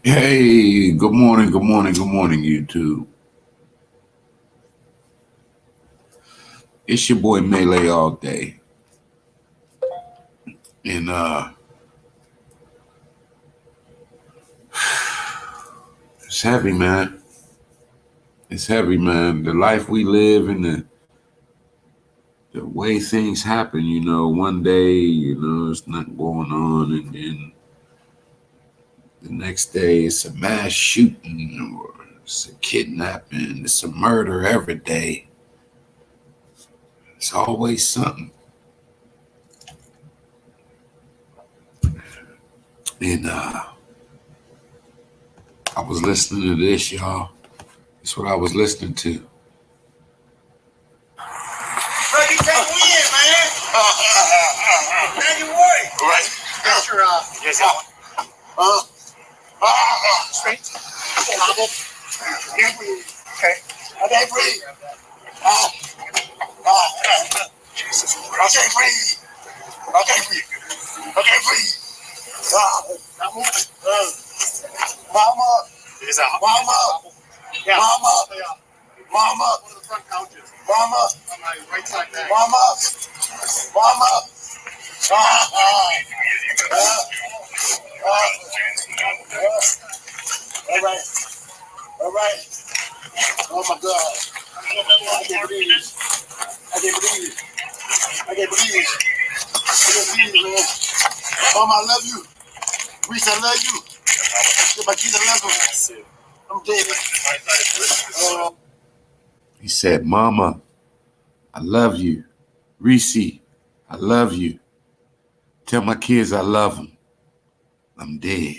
Hey, good morning, YouTube. It's your boy Melee all day. And it's heavy, man. It's heavy, man. The life we live and the way things happen, one day, there's nothing going on, and then the next day it's a mass shooting or it's a kidnapping, it's a murder every day. It's always something. And I was listening to this, y'all. That's what I was listening to. Bro, you can't win, man. Now you worry. Right. That's your, Yes, straight. Cobble. Can't breathe. Okay. I can't breathe. Jesus Christ. I can't breathe. I can't breathe. I can't breathe. Not moving. Mama. It's out. Mama. Yeah. Mama. Mama. One of the front couches. Mama. On my right side back. Mama. Mama. All right. All right. Oh my God. I can't believe it. I can't believe it. I can't believe it. I can't believe it, man. Mama, I love you. Reese, I love you. Get my kids, I love them. I'm dead. He said, Mama, I love you. Reese, I love you. Tell my kids I love them. I'm dead.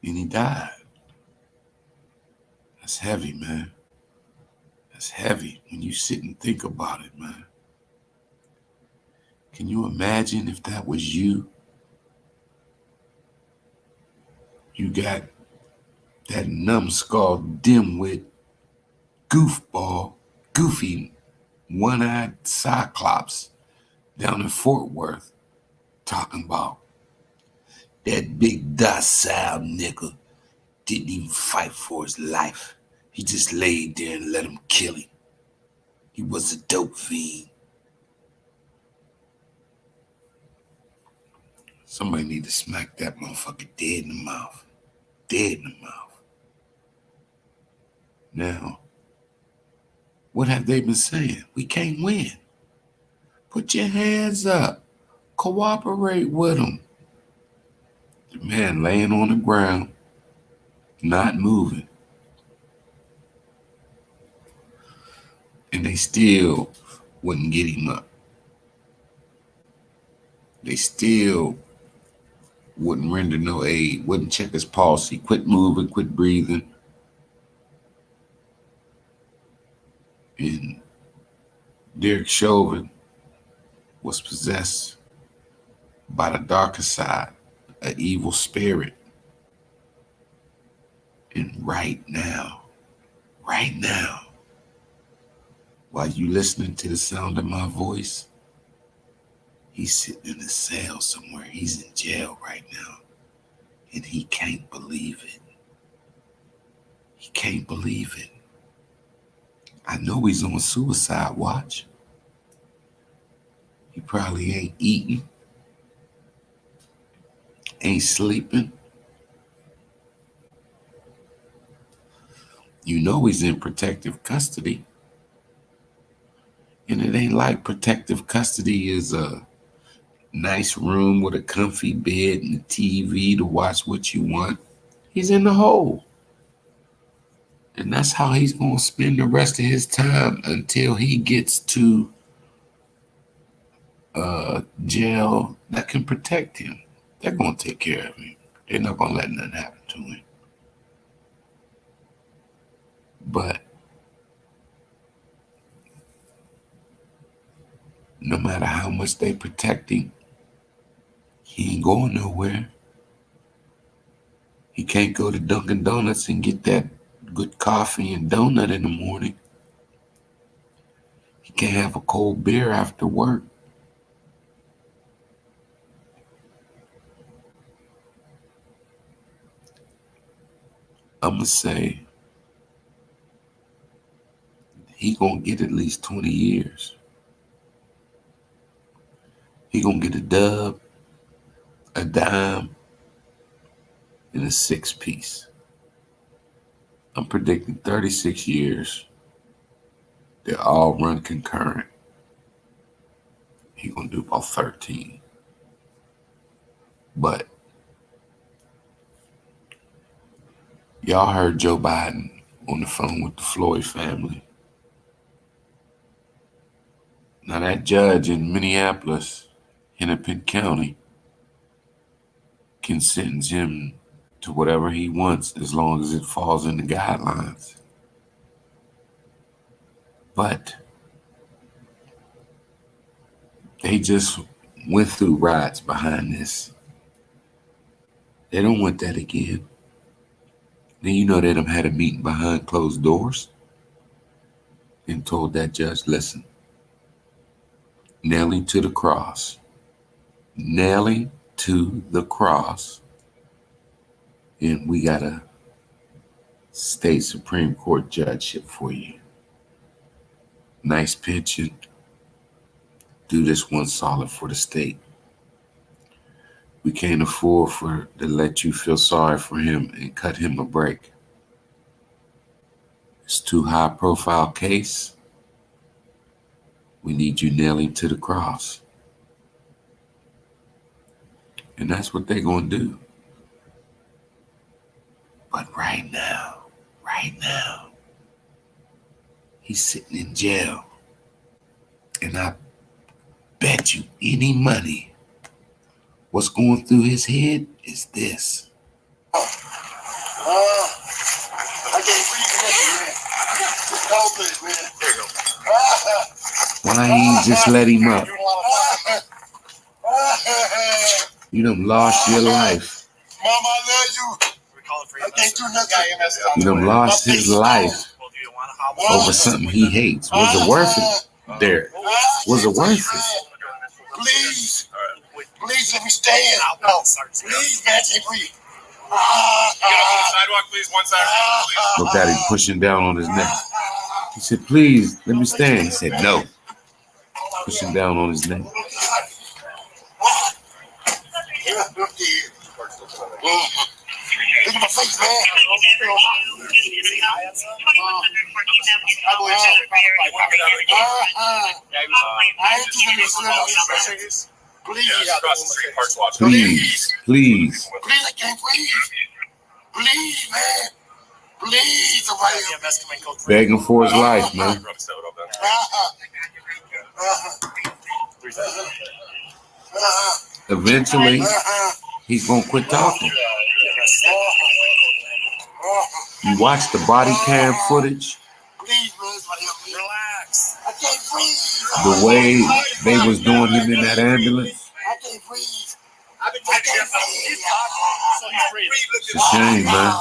And he died. That's heavy, man. That's heavy when you sit and think about it, man. Can you imagine if that was you? You got that numbskull, dimwit, goofball, goofy, one-eyed cyclops down in Fort Worth talking about that big docile nigga didn't even fight for his life. He just laid there and let him kill him. He was a dope fiend. Somebody need to smack that motherfucker dead in the mouth. Dead in the mouth. Now, what have they been saying? We can't win. Put your hands up. Cooperate with them. The man laying on the ground, not moving. And they still wouldn't get him up. They still wouldn't render no aid, wouldn't check his pulse. He quit moving, quit breathing. And Derek Chauvin was possessed by the darker side, an evil spirit. And right now, while you listening to the sound of my voice, he's sitting in a cell somewhere. He's in jail right now. And he can't believe it. He can't believe it. I know he's on suicide watch. He probably ain't eating, ain't sleeping. You know he's in protective custody. And it ain't like protective custody is a nice room with a comfy bed and a TV to watch what you want. He's in the hole. And that's how he's going to spend the rest of his time until he gets to a jail that can protect him. They're going to take care of him. They're not going to let nothing happen to him. But no matter how much they protect him, he ain't going nowhere. He can't go to Dunkin' Donuts and get that good coffee and donut in the morning. He can't have a cold beer after work. I'm going to say he going to get at least 20 years. He going to get a dub, a dime, and a 6-piece. I'm predicting 36 years. They all run concurrent. He going to do about 13. But y'all heard Joe Biden on the phone with the Floyd family. Now that judge in Minneapolis, Hennepin County, can sentence him to whatever he wants as long as it falls in the guidelines. But they just went through riots behind this. They don't want that again. Then you know they done had a meeting behind closed doors and told that judge, listen, nailing to the cross. Nailing to the cross. And we got a state Supreme Court judgeship for you. Nice pension. Do this one solid for the state. We can't afford to let you feel sorry for him and cut him a break. It's too high profile case. We need you nailing to the cross. And that's what they're going to do. But right now, he's sitting in jail. And I bet you any money what's going through his head is this. I can't breathe, man. It's cold, man. There you go. Why ain't you just let him up? You done lost your life. Mama, I love you. I can't do nothing. You done lost his life over something he hates. Was it worth it, Derek? Was it worth it? Please. Please let me stand. No. Please, man, I can't breathe. Get up on the sidewalk, please. One side, please. Looked at him pushing down on his neck. He said, please, let me stand. He said, no. Pushing down on his neck. Look at my face, man. I ain't doing this. Please. Please. Please, I can't breathe. Please, man. Please, somebody. Begging for his life, man. Eventually, he's going to quit talking. You watch the body cam footage. Relax. I can't breathe. The way they was doing him in that ambulance. I can't breathe. It's a shame, man.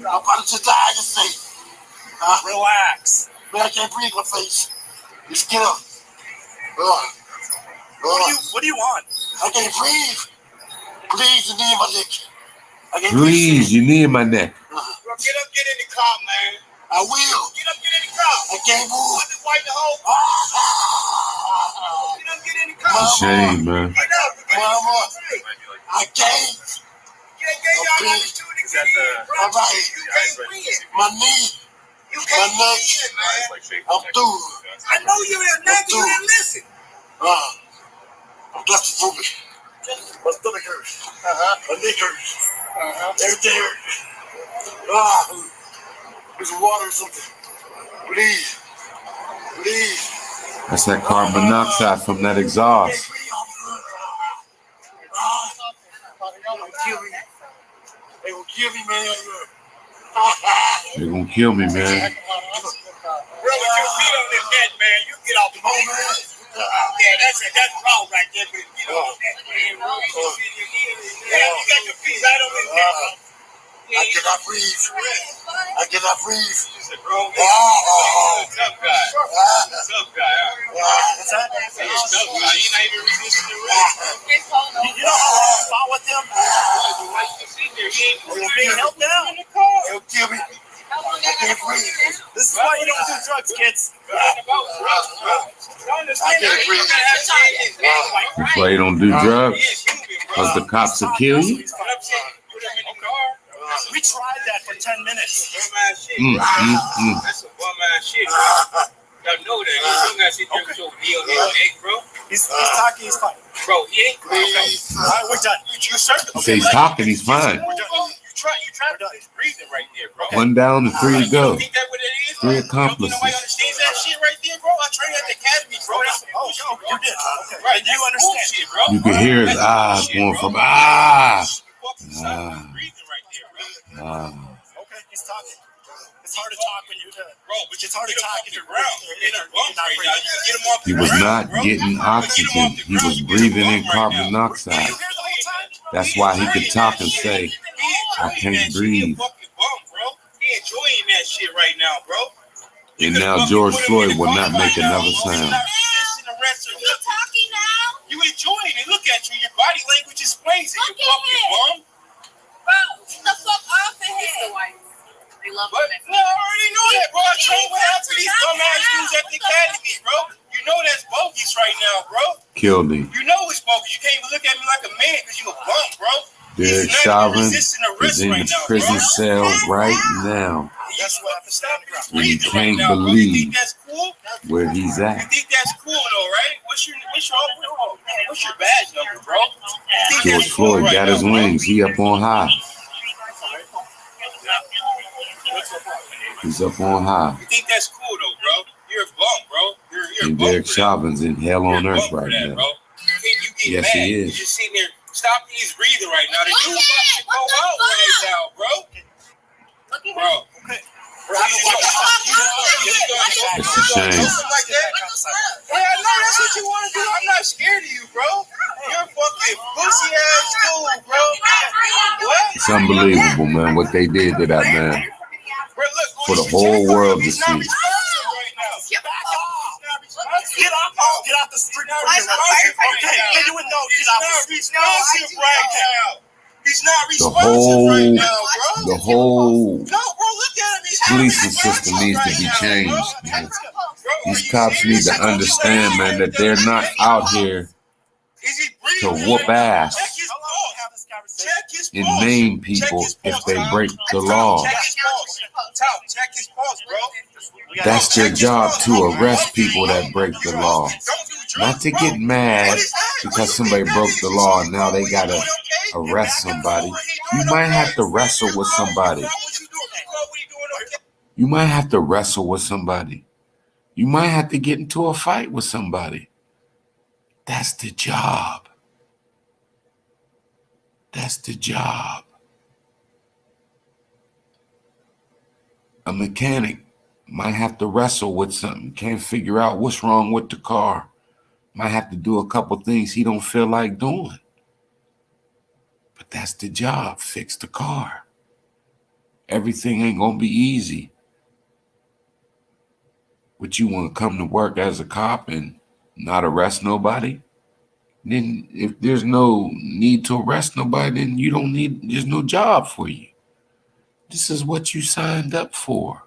I'm about to die, I just say. Relax. Man, I can't breathe my face. Just get up. What do you want? I can't breathe. Please, you need my neck. Please, you need my neck. Get up, get in the car, man. I will. Get up, get in the car. I can't move. Wipe the whole. Get up, get in the car. It's a shame, man. Get up, Mama. I can't. All right. My knee. My neck. I'm through. I know you're in neck. You didn't listen. I'm claustrophobic. My stomach hurts. My neck hurts. Everything hurts. There's water or something. Please. That's that carbon monoxide from that exhaust. They will kill me, man. They're going to kill me, man. Bro, with your feet on this net, man, you get off the boat, man. Yeah, that's wrong right there, but you know, you got your feet right on this net. I cannot breathe. Tough guy. What's that? You know how long I fought with him? He was being held down. He'll kill me. This is why you don't do drugs, kids. That's why you don't do drugs? Because the cops will kill you? We tried that for 10 minutes. That's some bum-ass shit, bro. Y'all know that. You got shit there so bro. He's talking, he's fine. Bro, he ain't cool. All right, we're done. You served him. So he's talking, he's fine. You tried to his breathing right there, bro. 1 down and 3 to go. You think that what it is? 3 accomplices. Nobody understands that shit right there, bro. I trained at the academy, bro. You did. Okay. Right, You understand. Shit, bro. You can hear his eyes going from Okay, he's talking. It's hard to talk when you're bro, but it's hard to talk if you're around. not breathing. he was not getting oxygen. He was breathing in carbon monoxide. That's why he could talk and say, I can't breathe. He enjoying that shit right now, bro. And now George Floyd will not make another sound. You talking now? You enjoying it. Look at you. Your body language explains it. You fucking bum. Bro, get the fuck off of here. They love But it. no, I already know that, bro. I trained what happened to these dumbass dudes at the academy, bro. You know that's bogus right now, bro. Killed him. You know it's bogus. You can't even look at me like a man because you a bum, bro. Derek Chauvin is in the prison cell right now. That's what happens down the ground. And you can't You believe think that's cool? where he's You at. think that's cool though, right? What's your badge number, bro? You think George that's cool Floyd right got now, his bro? wings. He up on high. He's up on high. You think that's cool though, bro? You're a bum, bro. You're a And bum Derek for that. Chauvin's in hell You're on a earth bum for right that, now. bro. You get Yes, mad. he is. You're just sitting there stopping his breathing right now. The dude about to go out right now, bro. Bro. It's a shame. Like that? Yeah, I know that's what you want to do. I'm not scared of you, bro. You're a fucking pussy ass dude, bro. What? It's unbelievable, man, what they did to that man. Bro, look, For the whole world to he's not see. responsive right now. Get off the street. Okay, you would know. Get off the street. He's not responsive right now. He's not The responsive right now, bro. the whole No, bro, look at him. He's policing not system needs to be responsive right now, changed, bro. man. Bro, are These you cops need serious? to I thought you understand, said man, that they're not out here Is he to breathing? whoop ass Check his pulse. Check his and pulse. maim people if they break the law. Check his pulse. Tom, check his pulse, bro. That's their job, to arrest people that break the law. Not to get mad because somebody broke the law and now they gotta arrest somebody. You might have to wrestle with somebody. You might have to wrestle with somebody. You might have to get into a fight with somebody. That's the job. That's the job. A mechanic might have to wrestle with something, can't figure out what's wrong with the car. Might have to do a couple things he don't feel like doing. But that's the job, fix the car. Everything ain't gonna be easy. But you want to come to work as a cop and not arrest nobody? Then if there's no need to arrest nobody, then you don't need, there's no job for you. This is what you signed up for.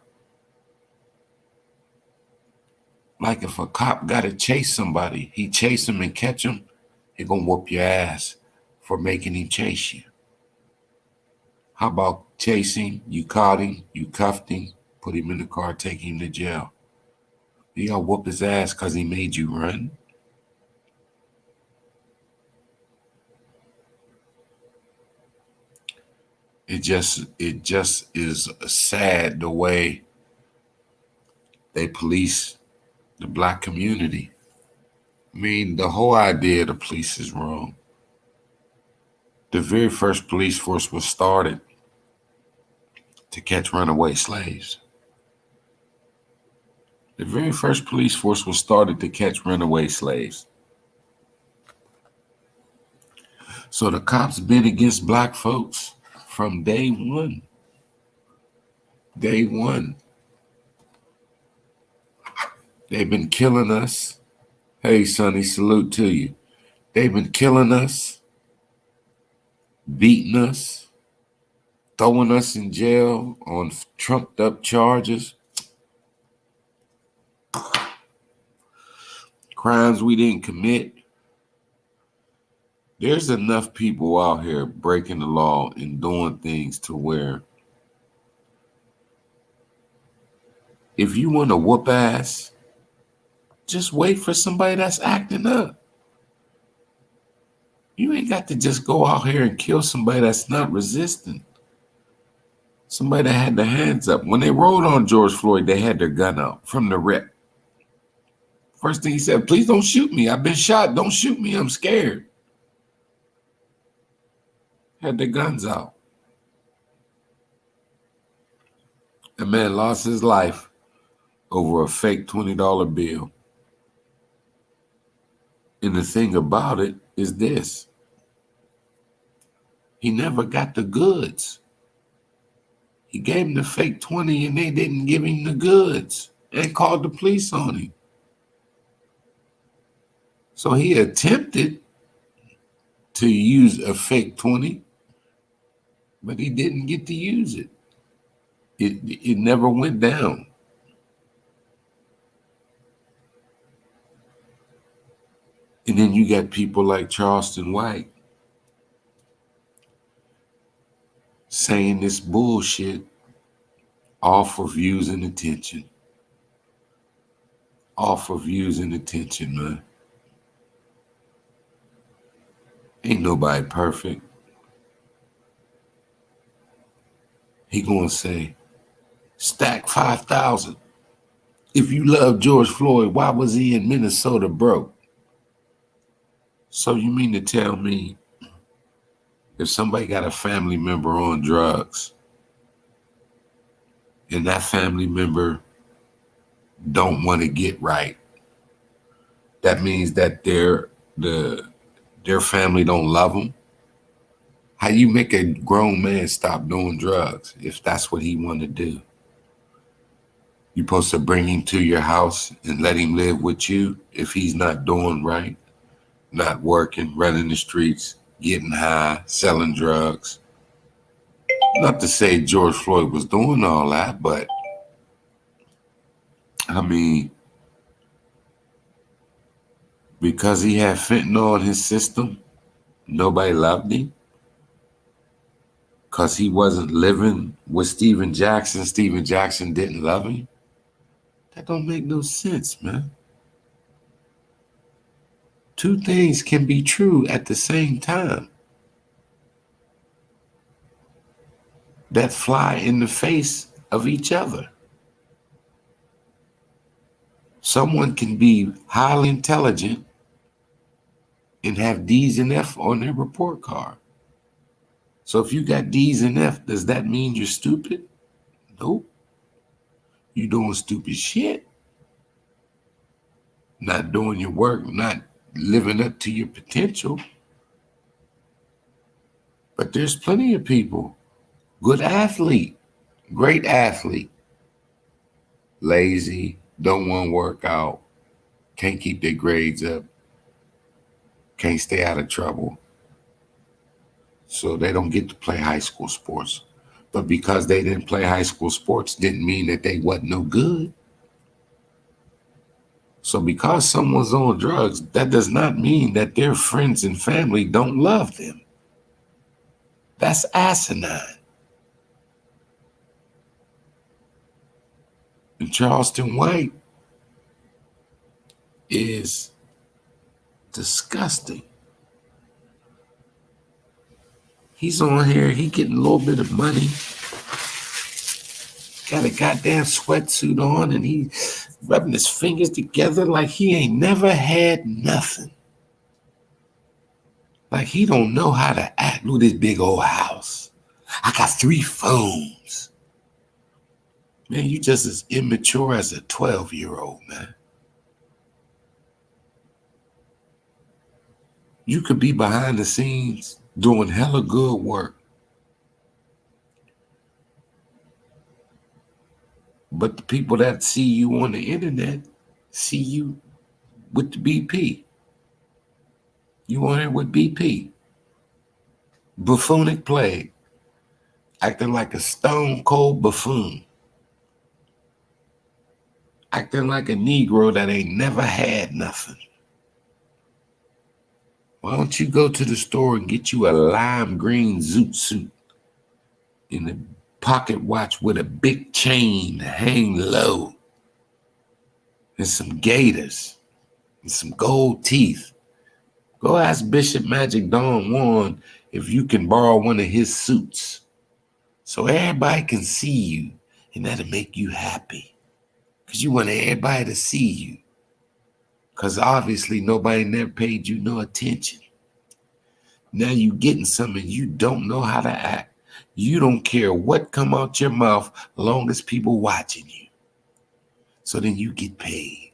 Like if a cop got to chase somebody, he chase him and catch him, he gonna whoop your ass for making him chase you. How about chasing, you caught him, you cuffed him, put him in the car, take him to jail. You gotta whoop his ass because he made you run. It just is sad the way they police the black community. I mean, the whole idea of the police is wrong. The very first police force was started to catch runaway slaves. The very first police force was started to catch runaway slaves. So the cops been against black folks from day one. Day one. They've been killing us. Hey, Sonny, salute to you. They've been killing us, beating us, throwing us in jail on trumped up charges, crimes we didn't commit. There's enough people out here breaking the law and doing things to where if you want to whoop ass, just wait for somebody that's acting up. You ain't got to just go out here and kill somebody that's not resisting. Somebody that had their hands up. When they rolled on George Floyd, they had their gun out from the rip. First thing he said, please don't shoot me. I've been shot. Don't shoot me. I'm scared. Had their guns out. A man lost his life over a fake $20 bill. And the thing about it is this. He never got the goods. He gave him the fake 20 and they didn't give him the goods and called the police on him. So he attempted to use a fake 20, but he didn't get to use it. It never went down. And then you got people like Charleston White saying this bullshit all for views and attention. All for views and attention, man. Ain't nobody perfect. He gonna say, stack 5,000. If you love George Floyd, why was he in Minnesota broke? So you mean to tell me if somebody got a family member on drugs and that family member don't want to get right, that means that their family don't love them? How you make a grown man stop doing drugs if that's what he want to do? You supposed to bring him to your house and let him live with you if he's not doing right, not working, running the streets, getting high, selling drugs. Not to say George Floyd was doing all that, but I mean, because he had fentanyl in his system, nobody loved him. Because he wasn't living with Steven Jackson didn't love him. That don't make no sense, man. Two things can be true at the same time that fly in the face of each other. Someone can be highly intelligent and have D's and F on their report card. So if you got D's and F, does that mean you're stupid? Nope. You're doing stupid shit. Not doing your work, not living up to your potential. But there's plenty of people, good athlete, great athlete, lazy, don't want to work out, can't keep their grades up, can't stay out of trouble. So they don't get to play high school sports. But because they didn't play high school sports didn't mean that they wasn't no good. So because someone's on drugs, that does not mean that their friends and family don't love them. That's asinine. And Charleston White is disgusting. He's on here, he getting a little bit of money. Got a goddamn sweatsuit on and he rubbing his fingers together like he ain't never had nothing. Like he don't know how to act with his big old house. I got 3 phones. Man, you just as immature as a 12-year-old, man. You could be behind the scenes doing hella good work. But the people that see you on the internet see you with the BP. You on here with BP. Buffoonic plague. Acting like a stone cold buffoon. Acting like a Negro that ain't never had nothing. Why don't you go to the store and get you a lime green zoot suit in a pocket watch with a big chain to hang low and some gaiters and some gold teeth. Go ask Bishop Magic Don Juan if you can borrow one of his suits so everybody can see you, and that'll make you happy because you want everybody to see you because obviously nobody never paid you no attention. Now you getting something you don't know how to act. You don't care what come out your mouth long as people watching you. So then you get paid.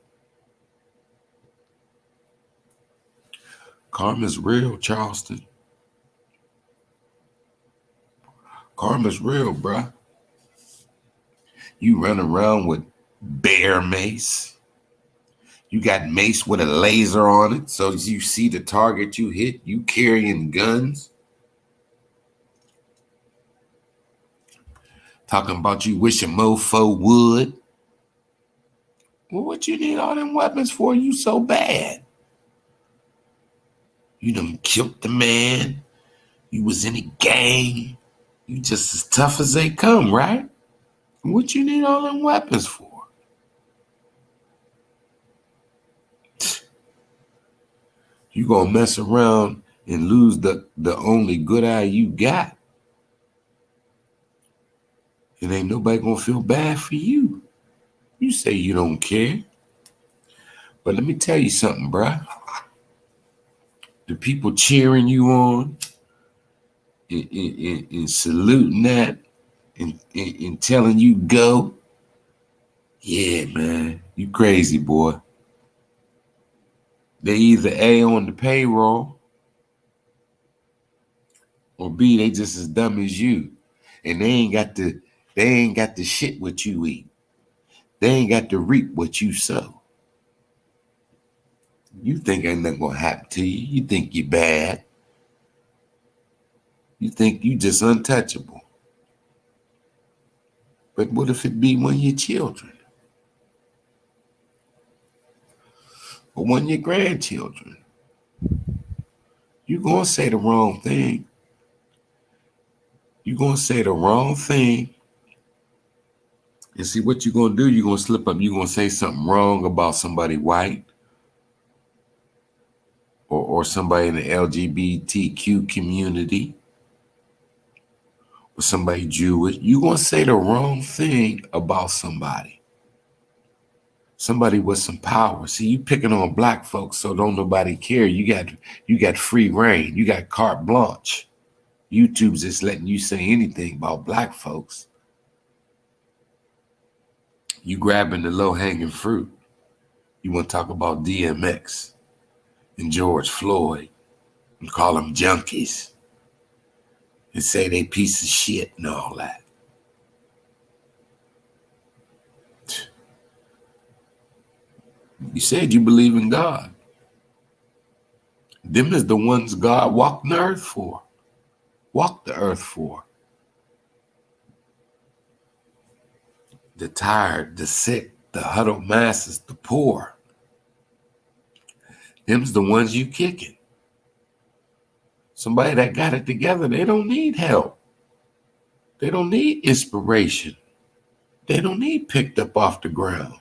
Karma's real, Charleston. Karma's real, bruh. You run around with bear mace. You got mace with a laser on it, so as you see the target you hit, you carrying guns. Talking about you wish a mofo would. Well, what you need all them weapons for? You so bad. You done killed the man. You was in a gang. You just as tough as they come, right? What you need all them weapons for? You gonna mess around and lose the only good eye you got. And ain't nobody gonna feel bad for you. You say you don't care. But let me tell you something, bruh. The people cheering you on and saluting that and telling you go. Yeah, man, you crazy, boy. They either A, on the payroll, or B, they just as dumb as you. And they ain't got the shit what you eat. They ain't got to reap what you sow. You think ain't nothing gonna happen to you. You think you're bad. You think you just untouchable. But what if it be one of your children? Or one of your grandchildren? You're gonna say the wrong thing. You're gonna say the wrong thing. And see what you're gonna do, you're gonna slip up, you're gonna say something wrong about somebody white or somebody in the LGBTQ community or somebody Jewish. You're gonna say the wrong thing about somebody. Somebody with some power. See, you picking on black folks, so don't nobody care. You got free reign. You got carte blanche. YouTube's just letting you say anything about black folks. You grabbing the low-hanging fruit. You want to talk about DMX and George Floyd and call them junkies and say they piece of shit and all that. You said you believe in God. Them is the ones God walked the earth for. Walked the earth for. The tired, the sick, the huddled masses, the poor. Them's the ones you kicking. Somebody that got it together, they don't need help. They don't need inspiration. They don't need picked up off the ground.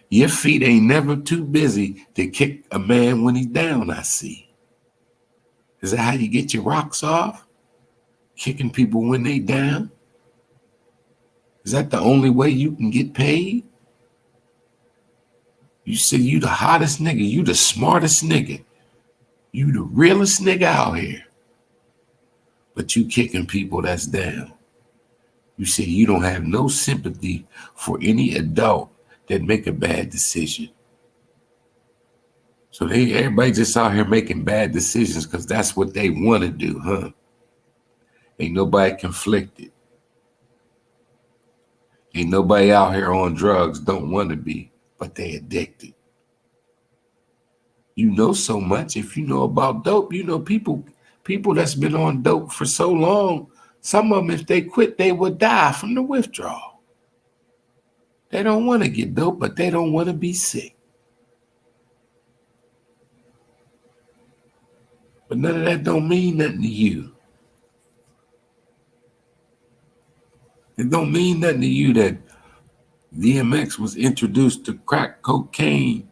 Your feet ain't never too busy to kick a man when he's down, I see. Is that how you get your rocks off? Kicking people when they down? Is that the only way you can get paid? You say you the hottest nigga, you the smartest nigga, you the realest nigga out here. But you kicking people that's down. You say you don't have no sympathy for any adult that make a bad decision. So everybody just out here making bad decisions because that's what they want to do, huh? Ain't nobody conflicted. Ain't nobody out here on drugs don't want to be. but they addicted. You know so much. If you know about dope, you know people that's been on dope for so long, some of them, if they quit, they would die from the withdrawal. They don't want to get dope, but they don't want to be sick. But none of that don't mean nothing to you. It don't mean nothing to you that DMX was introduced to crack cocaine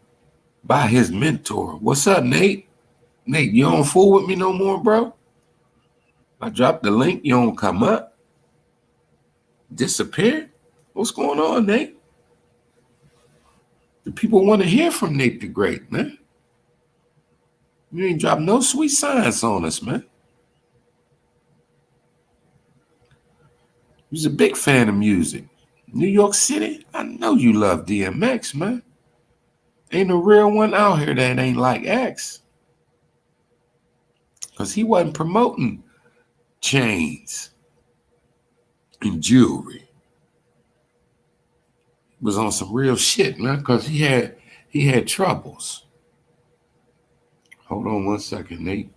by his mentor. What's up, Nate? Nate, you don't fool with me no more, bro? I dropped the link, you don't come up? Disappeared? What's going on, Nate? The people want to hear from Nate the Great, man. You ain't dropped no sweet science on us, man. He's a big fan of music. New York City, I know you love DMX, man. Ain't a real one out here that ain't like X. Because he wasn't promoting chains and jewelry. He was on some real shit, man, because he had troubles. Hold on one second, Nate.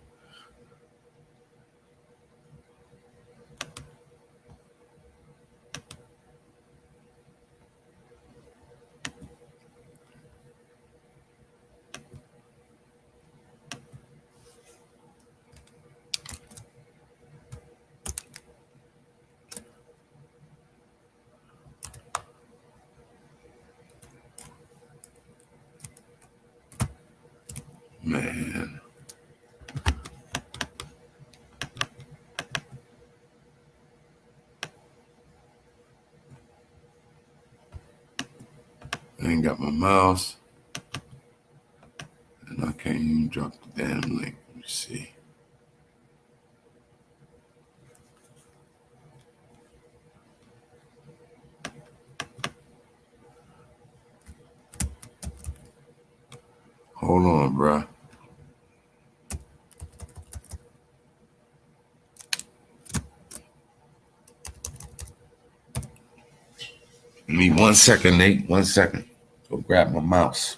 Man. I ain't got my mouse. And I can't even drop the damn link. Let me see. Hold on, bruh. Give me 1 second, Nate. 1 second. Go grab my mouse.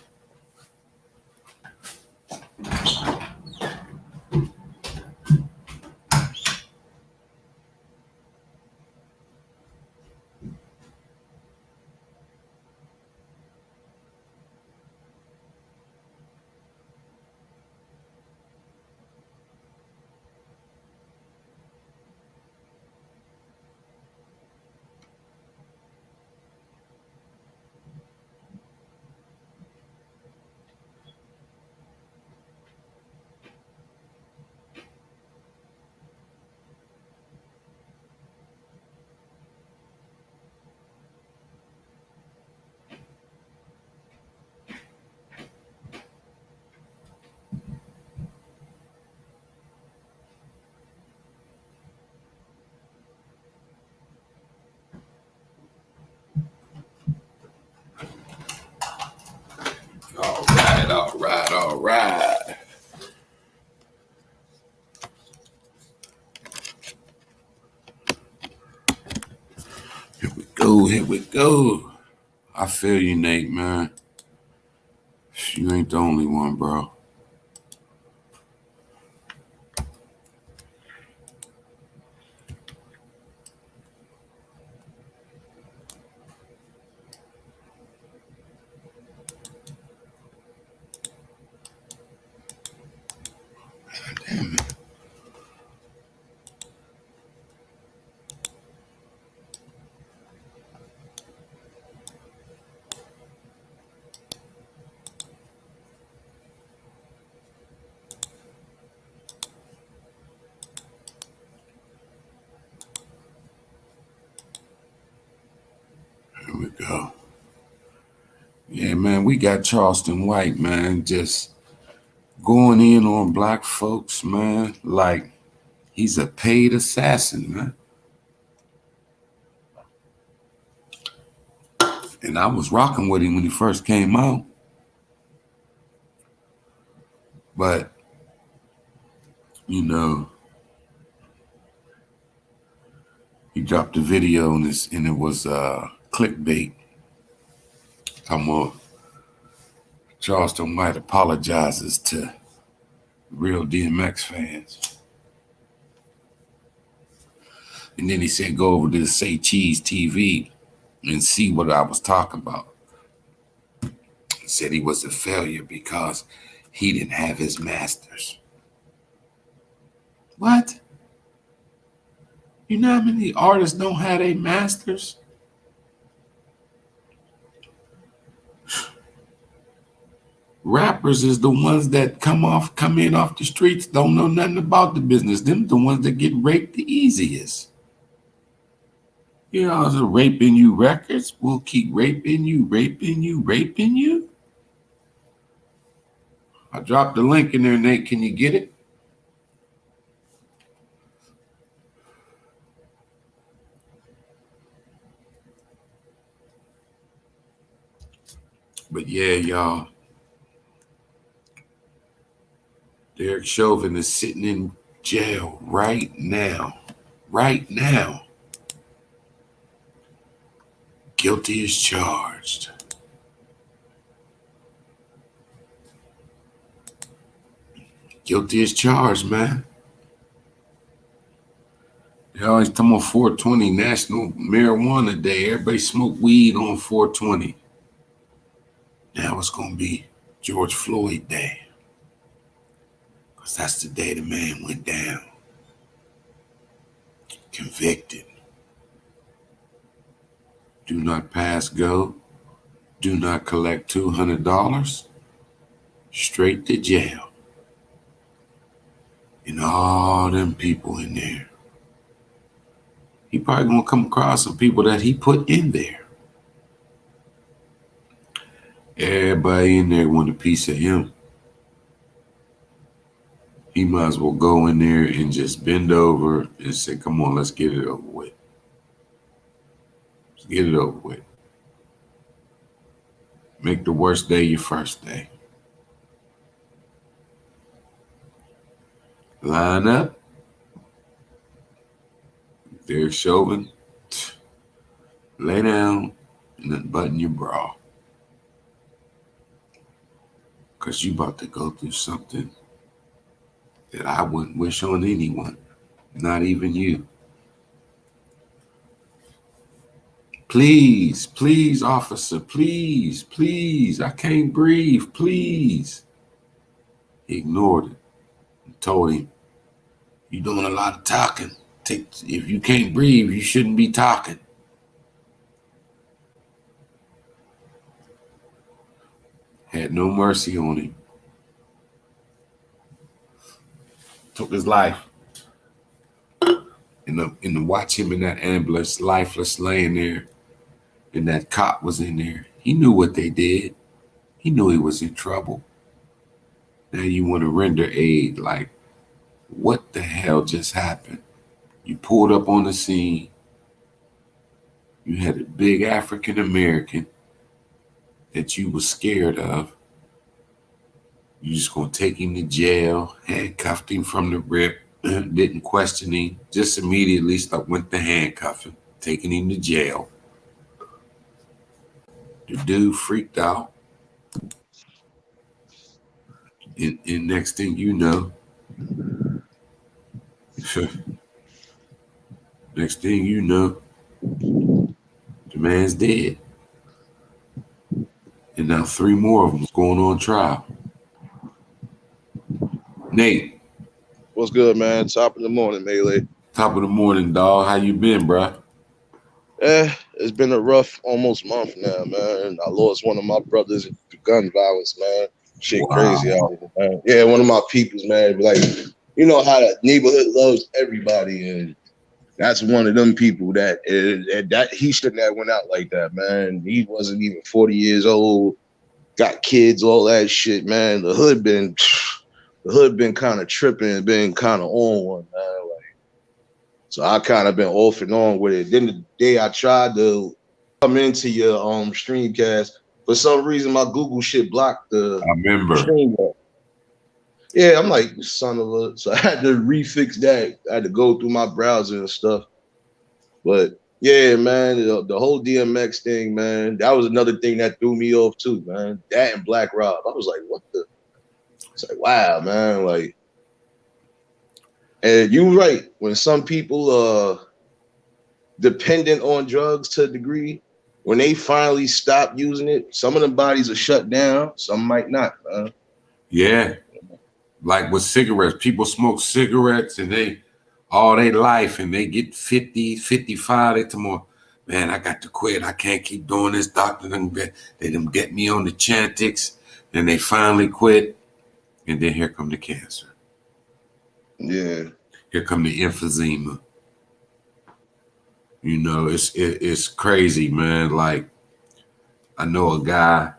All right. Here we go. I feel you, Nate, man. You ain't the only one, bro. Damn it. Here we go. Yeah, man, we got Charleston White, man, just going in on black folks, man, like he's a paid assassin, man. And I was rocking with him when he first came out. But, you know, he dropped a video and it was clickbait. I'm Charleston White apologizes to real DMX fans. And then he said, go over to Say Cheese TV and see what I was talking about. He said he was a failure because he didn't have his masters. What? You know how many artists don't have their masters? Rappers is the ones that come in off the streets, don't know nothing about the business. Them the ones that get raped the easiest. You know, the raping you records will keep raping you. I dropped the link in there, Nate. Can you get it? But yeah, y'all. Derek Chauvin is sitting in jail right now. Right now. Guilty as charged. Guilty as charged, man. They always talking about 420, National Marijuana Day. Everybody smoke weed on 420. Now it's going to be George Floyd Day. Because that's the day the man went down. Convicted. Do not pass go. Do not collect $200. Straight to jail. And all them people in there. He probably going to come across some people that he put in there. Everybody in there want a piece of him. He might as well go in there and just bend over and say, come on, let's get it over with. Let's get it over with. Make the worst day your first day. Line up. Derek Chauvin, lay down and unbutton your bra. Because you about to go through something that I wouldn't wish on anyone, not even you. Please, please, officer, please, please, I can't breathe, please. He ignored it and told him, you're doing a lot of talking. If you can't breathe, you shouldn't be talking. Had no mercy on him. Took his life. And to watch him in that ambulance, lifeless, laying there, and that cop was in there. He knew what they did. He knew he was in trouble. Now you want to render aid, like, what the hell just happened? You pulled up on the scene. You had a big African American that you were scared of. You just gonna take him to jail, handcuffed him from the rip, didn't question him, just immediately went to handcuffing, taking him to jail. The dude freaked out. And next thing you know, the man's dead. And now 3 more of them is going on trial. Nate. What's good, man? Top of the morning, Melee. Top of the morning, dog. How you been, bro? It's been a rough almost month now, man. I lost one of my brothers to gun violence, man. Shit crazy out here, man. Yeah, one of my peoples, man. Like, you know how the neighborhood loves everybody, and that's one of them people that he shouldn't have went out like that, man. He wasn't even 40 years old, got kids, all that shit, man. The hood been kind of tripping, been kind of on one, man. Like, so I kind of been off and on with it. Then the day I tried to come into your streamcast, for some reason my Google shit blocked the stream. Yeah, I'm like, son of a. So I had to refix that. I had to go through my browser and stuff. But Yeah, man, the whole DMX thing, man, that was another thing that threw me off too, man. That and Black Rob. I was like, what the? It's like, wow, man, like, and you're right. When some people are dependent on drugs to a degree, when they finally stop using it, some of the bodies are shut down, some might not, man. Yeah. Like with cigarettes, people smoke cigarettes and they all their life and they get 50, 55, they tomorrow, man, I got to quit. I can't keep doing this. Doctor they done get me on the Chantix, and they finally quit. And then here come the cancer. Yeah. Here come the emphysema. You know, it's crazy, man. Like, I know a guy,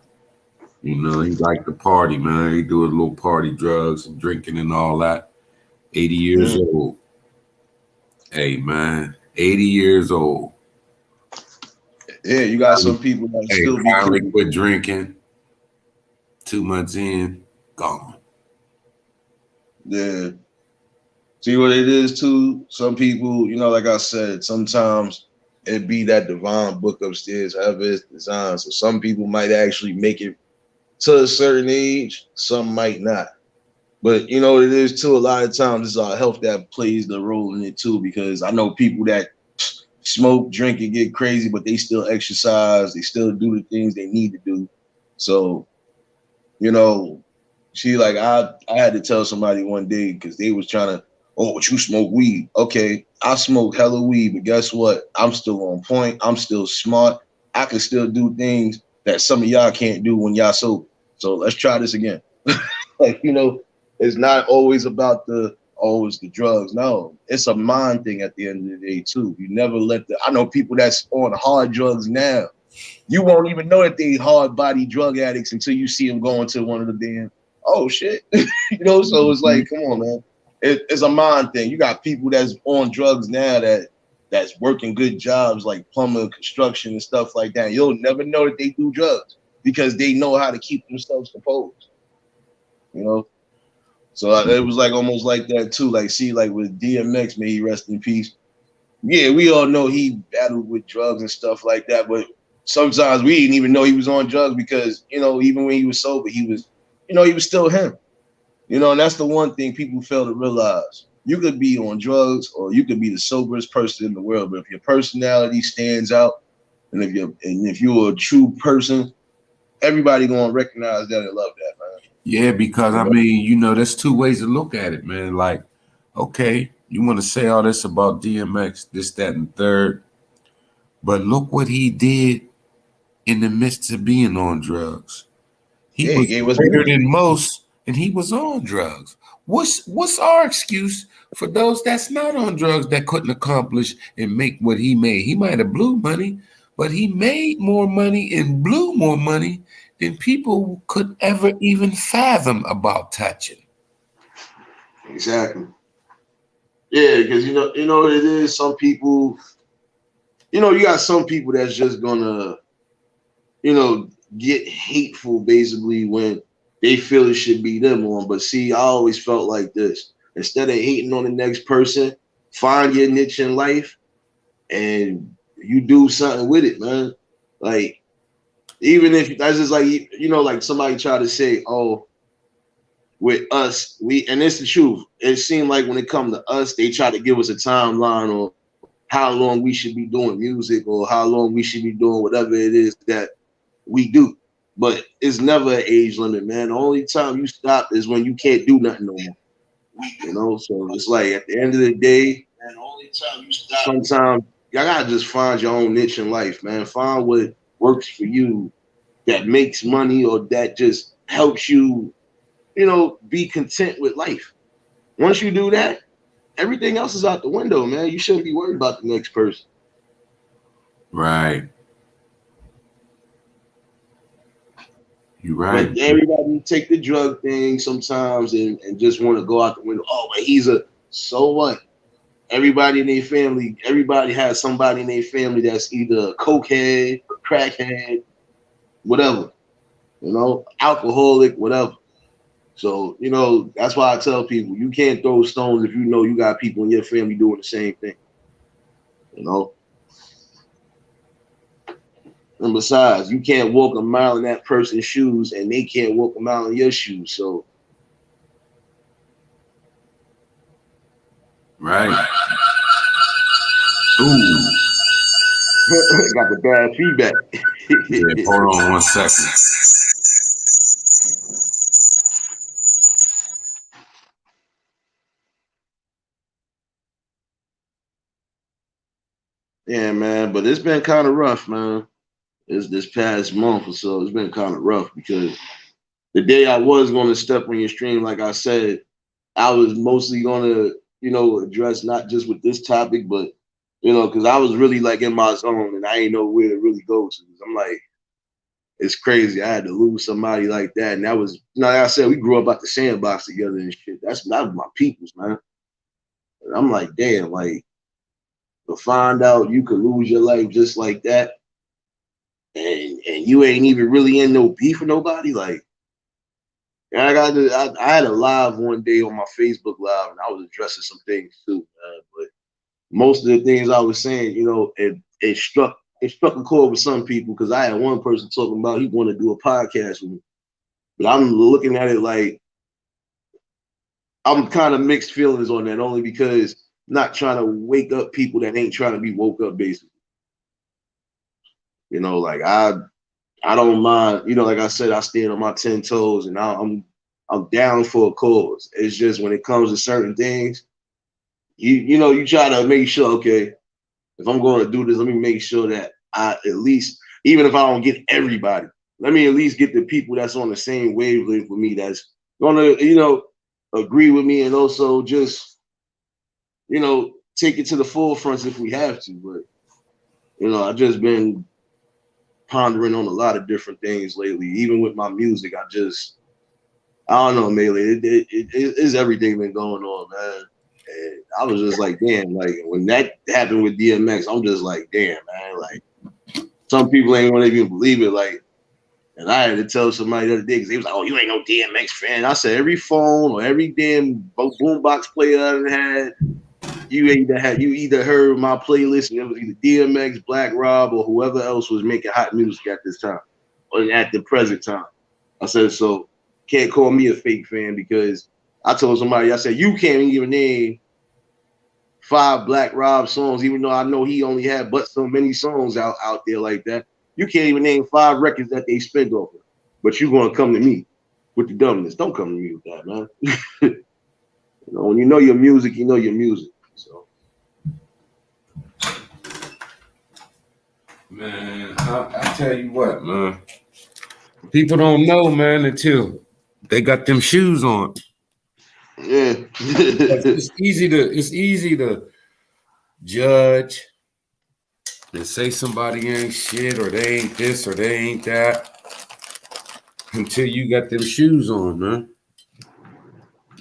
you know, he like to party, man. He do a little party, drugs and drinking and all that. 80 years old. Hey, man, 80 years old. Yeah, you got some people that still be finally quit drinking. 2 months in, gone. Yeah. See what it is too? Some people, you know, like I said, sometimes it be that divine book upstairs, however it's designed. So some people might actually make it to a certain age, some might not. But you know what it is too, a lot of times it's our health that plays the role in it too, because I know people that smoke, drink, and get crazy, but they still exercise, they still do the things they need to do. So, you know, see, like I had to tell somebody one day because they was trying to, oh, but you smoke weed. Okay, I smoke hella weed, but guess what? I'm still on point. I'm still smart. I can still do things that some of y'all can't do when y'all sober. So let's try this again. Like, you know, it's not always about always the drugs. No, it's a mind thing at the end of the day too. You never I know people that's on hard drugs now. You won't even know that they hard body drug addicts until you see them going to one of the damn, oh shit. You know, so it's like, come on, man. It's a mind thing. You got people that's on drugs now that's working good jobs like plumbing, construction, and stuff like that. You'll never know that they do drugs because they know how to keep themselves composed. You know? So it was like almost like that too. Like, see, like with DMX, may he rest in peace. Yeah, we all know he battled with drugs and stuff like that, but sometimes we didn't even know he was on drugs because, you know, even when he was sober, he was, you know, he was still him. You know, and that's the one thing people fail to realize. You could be on drugs or you could be the soberest person in the world, but if your personality stands out and if you're a true person, everybody gonna recognize that and love that, man. Yeah, because I mean, you know, there's two ways to look at it, man. Like, okay, you want to say all this about DMX, this, that, and third, but look what he did in the midst of being on drugs. He was greater than most, and he was on drugs. What's our excuse for those that's not on drugs that couldn't accomplish and make what he made? He might have blew money, but he made more money and blew more money than people could ever even fathom about touching. Exactly. Yeah, because you know what it is. Some people, you know, you got some people that's just gonna, you know, get hateful basically when they feel it should be them on. But see, I always felt like this. Instead of hating on the next person, find your niche in life and you do something with it, man. Like, even if that's just like, you know, like somebody try to say, oh, with us, and it's the truth. It seemed like when it comes to us, they try to give us a timeline on how long we should be doing music or how long we should be doing whatever it is that we do. But it's never an age limit, man. The only time you stop is when you can't do nothing no more. You know, so it's like at the end of the day, man, the only time you stop, sometimes y'all gotta just find your own niche in life, man. Find what works for you that makes money or that just helps you, you know, be content with life. Once you do that, everything else is out the window, man. You shouldn't be worried about the next person. Right. You're right. But everybody take the drug thing sometimes and just want to go out the window. Oh, but so what? Everybody in their family, everybody has somebody in their family that's either a cokehead, crackhead, whatever, you know, alcoholic, whatever. So, you know, that's why I tell people you can't throw stones if you know you got people in your family doing the same thing. You know? And besides, you can't walk a mile in that person's shoes, and they can't walk a mile in your shoes. So, Right. Ooh. got the bad feedback. Yeah, hold on 1 second. Yeah, man, but it's been kind of rough, man. It's this past month or so. It's been kind of rough because the day I was going to step on your stream, like I said, I was mostly going to, address not just with this topic, but, because I was really like in my zone and I ain't know where to really go to. I'm like, it's crazy. I had to lose somebody like that. And that was, like I said, we grew up at the sandbox together and shit. That was my peoples, man. And I'm like, damn, like, to find out you could lose your life just like that, and you ain't even really in no beef with nobody. Like, and I had a live one day on my Facebook live, and I was addressing some things too, man. But most of the things I was saying, it struck a chord with some people because I had one person talking about he wanted to do a podcast with me, but I'm looking at it like I'm kind of mixed feelings on that, only because I'm not trying to wake up people that ain't trying to be woke up, basically. Like I don't mind, like I said, I stand on my 10 toes and I'm down for a cause. It's just when it comes to certain things, you try to make sure, okay, if I'm going to do this, let me make sure that I at least, even if I don't get everybody, let me at least get the people that's on the same wavelength with me, that's gonna, agree with me, and also just, take it to the forefront if we have to. But I've just been pondering on a lot of different things lately. Even with my music, I don't know, Melee. It's everything been going on, man. And I was just like, damn, like when that happened with DMX, I'm just like, damn, man. Like some people ain't gonna even believe it. Like, and I had to tell somebody the other day because they was like, oh, you ain't no DMX fan. I said every phone or every damn boombox player I ever had, you either heard my playlist and it was either DMX, Black Rob, or whoever else was making hot music at this time or at the present time. I said, so can't call me a fake fan because I told somebody, I said, you can't even name 5 Black Rob songs, even though I know he only had but so many songs out there like that. You can't even name 5 records that they spent off of. But you're going to come to me with the dumbness. Don't come to me with that, man. When you know your music, you know your music. So, Man, I tell you what, man. People don't know, man, until they got them shoes on. Yeah. It's easy to judge and say somebody ain't shit or they ain't this or they ain't that until you got them shoes on, man.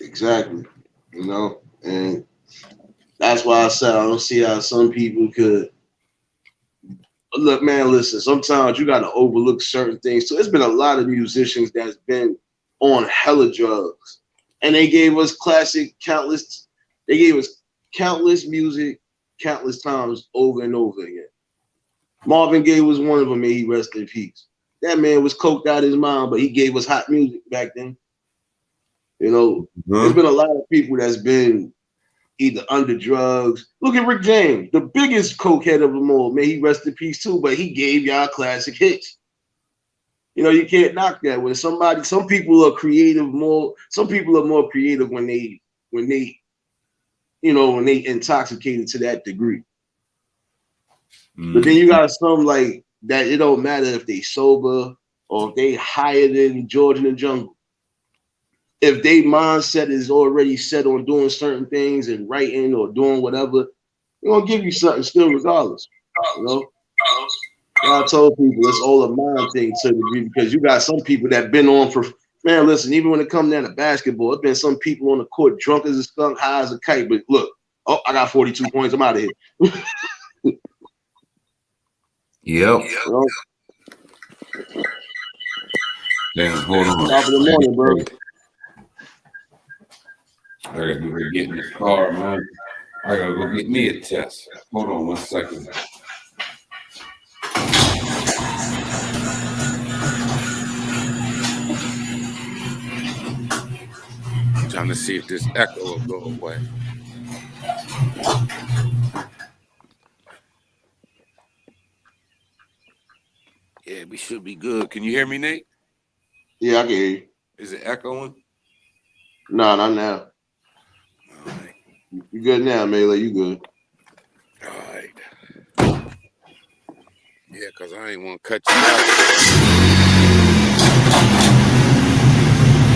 Exactly. And that's why I said I don't see how some people could. Look, man, listen, sometimes you got to overlook certain things. So it's been a lot of musicians that's been on hella drugs. And they gave us countless music, countless times over and over again. Marvin Gaye was one of them, may he rest in peace. That man was coked out his mind, but he gave us hot music back then. There's been a lot of people that's been either under drugs. Look at Rick James, the biggest cokehead of them all. May he rest in peace too, but he gave y'all classic hits. You can't knock that. When some people are creative more. Some people are more creative when they intoxicated to that degree. But then you got some like that. It don't matter if they sober or if they higher than George in the Jungle. If their mindset is already set on doing certain things and writing or doing whatever, they're gonna give you something still regardless. I told people it's all a mind thing to a degree because you got some people that been on for, man, listen, even when it comes down to basketball, it's been some people on the court drunk as a skunk, high as a kite, but look, I got 42 points, I'm out of here. Yep. Damn, hold on. Top of the morning, bro. I gotta go get in the car, man. I gotta go get me a test. Hold on 1 second. Trying to see if this echo will go away. Yeah, we should be good. Can you hear me, Nate? Yeah, I can hear you. Is it echoing? No, not now. All right. You good now, Melee? You good? All right. Yeah, because I ain't want to cut you out.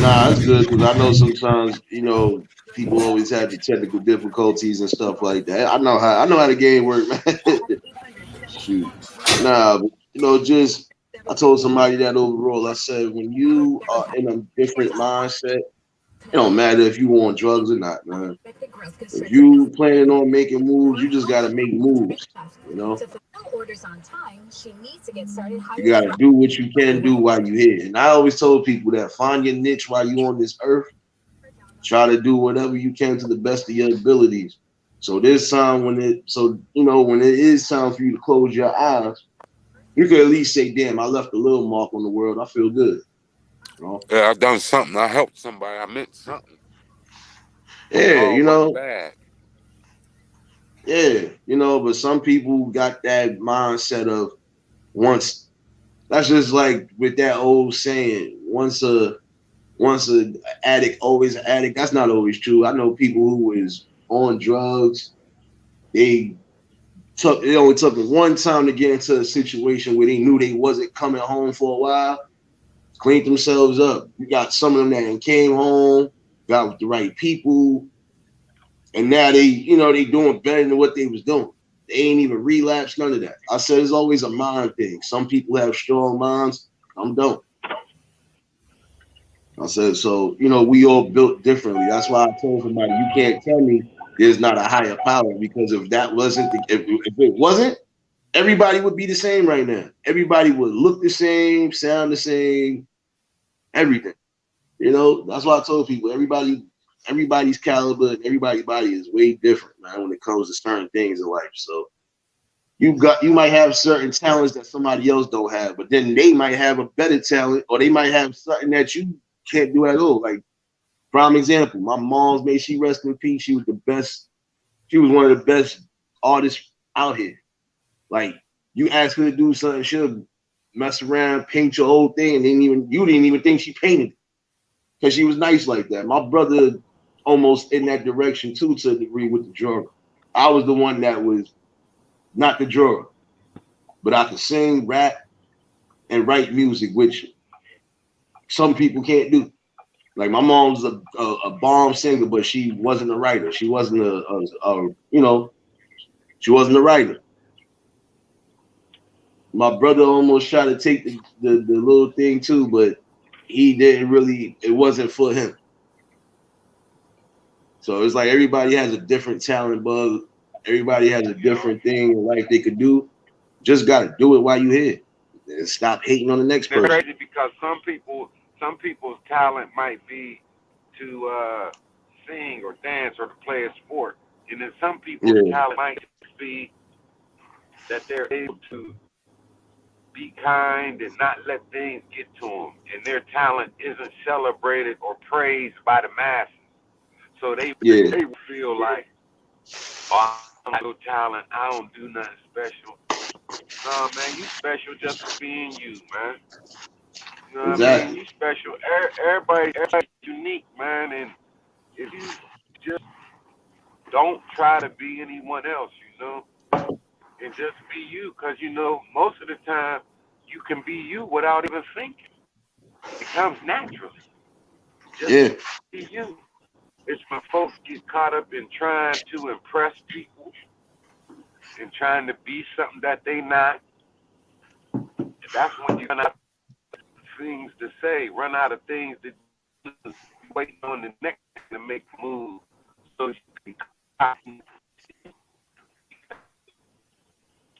Nah, that's good because I know sometimes people always have the technical difficulties and stuff like that. I know how the game works, man. Shoot, nah, but just I told somebody that overall, I said when you are in a different mindset, it don't matter if you on drugs or not, man. If you planning on making moves, you just gotta make moves. You gotta do what you can do while you're here. And I always told people that find your niche while you're on this earth. Try to do whatever you can to the best of your abilities. So this time when it is time for you to close your eyes, you can at least say, damn, I left a little mark on the world. I feel good. Yeah, I've done something. I helped somebody. I meant something. Yeah, bad. Yeah, but some people got that mindset of once. That's just like with that old saying, once a addict, always an addict. That's not always true. I know people who was on drugs. It only took them one time to get into a situation where they knew they wasn't coming home for a while, cleaned themselves up. You got some of them that came home, got with the right people, and now they doing better than what they was doing. They ain't even relapsed, none of that. I said it's always a mind thing. Some people have strong minds, some don't. I said, so, we all built differently. That's why I told somebody, you can't tell me there's not a higher power, because if that wasn't, if it wasn't, everybody would be the same right now. Everybody would look the same, sound the same, everything. That's why I told people, everybody's caliber and everybody's body is way different, man, when it comes to certain things in life. So you might have certain talents that somebody else don't have, but then they might have a better talent, or they might have something that you can't do at all. Like, prime example, my mom's, may she rest in peace, she was the best. She was one of the best artists out here. Like, you ask her to do something, she'll mess around, paint your whole thing, and you didn't even think she painted it, because she was nice like that. My brother almost in that direction too, to a degree, with the drawer. I was the one that was not the drawer, but I could sing, rap, and write music, which some people can't do. Like, my mom's a bomb singer, but she wasn't a writer. She wasn't she wasn't a writer. My brother almost tried to take the little thing too, but he didn't really, it wasn't for him. So it's like everybody has a different talent bug. Everybody has a different thing in life they could do. Just got to do it while you're here and stop hating on the next person. It's crazy because some people's talent might be to sing or dance or to play a sport. And then some people's talent might be that they're able to be kind and not let things get to them. And their talent isn't celebrated or praised by the masses. So they feel like, oh, I have no talent, I don't do nothing special. No, man, you special just for being you, man. You know what I mean? You special. Everybody's unique, man. And if you just don't try to be anyone else, and just be you, because, most of the time, you can be you without even thinking. It comes naturally. Just be you. It's when folks get caught up in trying to impress people and trying to be something that they not. That's when you run out of things to say, run out of things to do, waiting on the next to make a move so you can copy.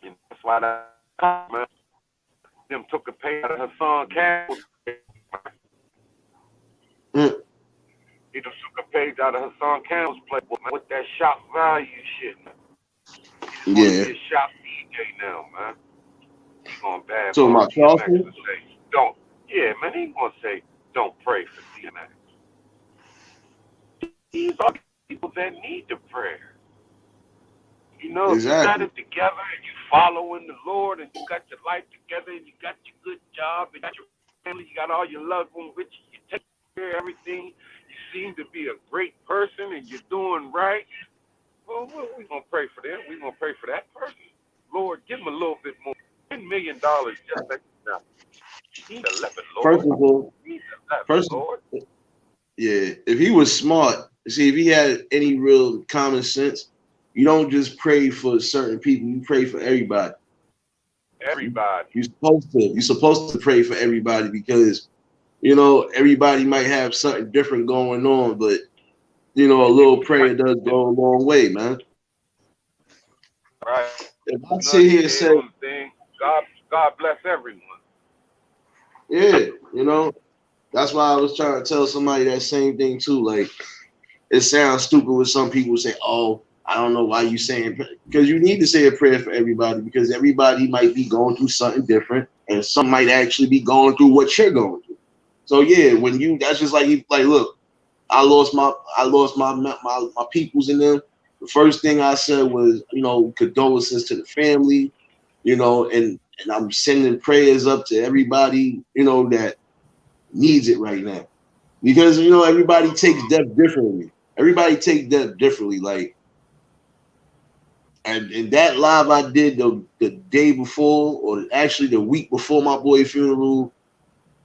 And that's why that man, them took a page out of her song Campbell. He just took a page out of her song Campbell's playbook, man, with that shop value shit, man. He's going to be a shop DJ now, man. He's going bad. So my Charleston? Don't. Yeah, man, he's going to say, don't pray for DMX. are people that need the prayer. You know, if you got Exactly. it together and you following the Lord and you got your life together and you got your good job and you got your family, you got all your loved ones with you, you take care of everything, you seem to be a great person and you're doing right, well, we're going to pray for them. We're going to pray for that person. Lord, give them a little bit more. $10 million just like now. He need 11, Lord. First of all, He need 11, first, Lord. yeah, if he was smart, see, if he had any real common sense, you don't just pray for certain people, you pray for everybody. Everybody. You're supposed to pray for everybody because you know everybody might have something different going on, but you know a little prayer does go a long way, man. Right. If I You know, sit he here and said say, on the thing, God bless everyone. yeah, you know, that's why I was trying to tell somebody that same thing too. Like, it sounds stupid when some people say, "Oh, I don't know why you saying," because you need to say a prayer for everybody because everybody might be going through something different, and some might actually be going through what you're going through. So yeah, when you that's just like look, I lost my peoples in them. The first thing I said was, you know, condolences to the family, you know, and I'm sending prayers up to everybody, you know, that needs it right now. Because you know, everybody takes death differently. Everybody takes death differently. Like and that live I did the day before, or actually the week before my boy funeral,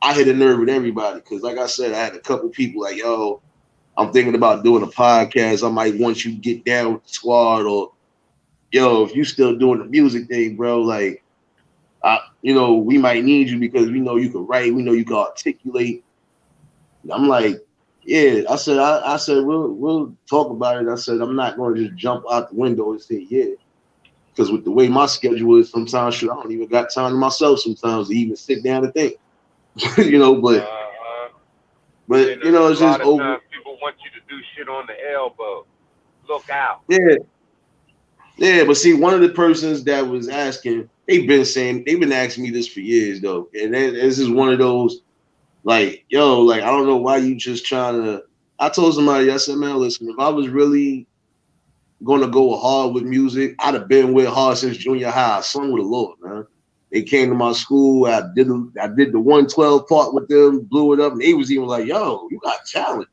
I hit a nerve with everybody. Cause like I said, I had a couple people like, yo, I'm thinking about doing a podcast. I might want you to get down with the squad, or yo, if you still doing the music thing, bro, like you know, we might need you because we know you can write, we know you can articulate. I'm like, yeah. I said we'll talk about it. I said I'm not going to just jump out the window and say yeah, because with the way my schedule is, sometimes shoot, I don't even got time to myself sometimes to even sit down and think, you know. But And you know, a it's just lot of over. times people want you to do shit on the elbow. Look out. Yeah, yeah. But see, one of the persons that was asking, they've been asking me this for years though, and this is one of those. Like, yo, like, I don't know why you just trying to. I told somebody, I said, man, listen, if I was really going to go hard with music, I'd have been with hard since junior high. I sung with the Lord, man. They came to my school. I did the 112 part with them, blew it up, and they was even like, yo, you got talent.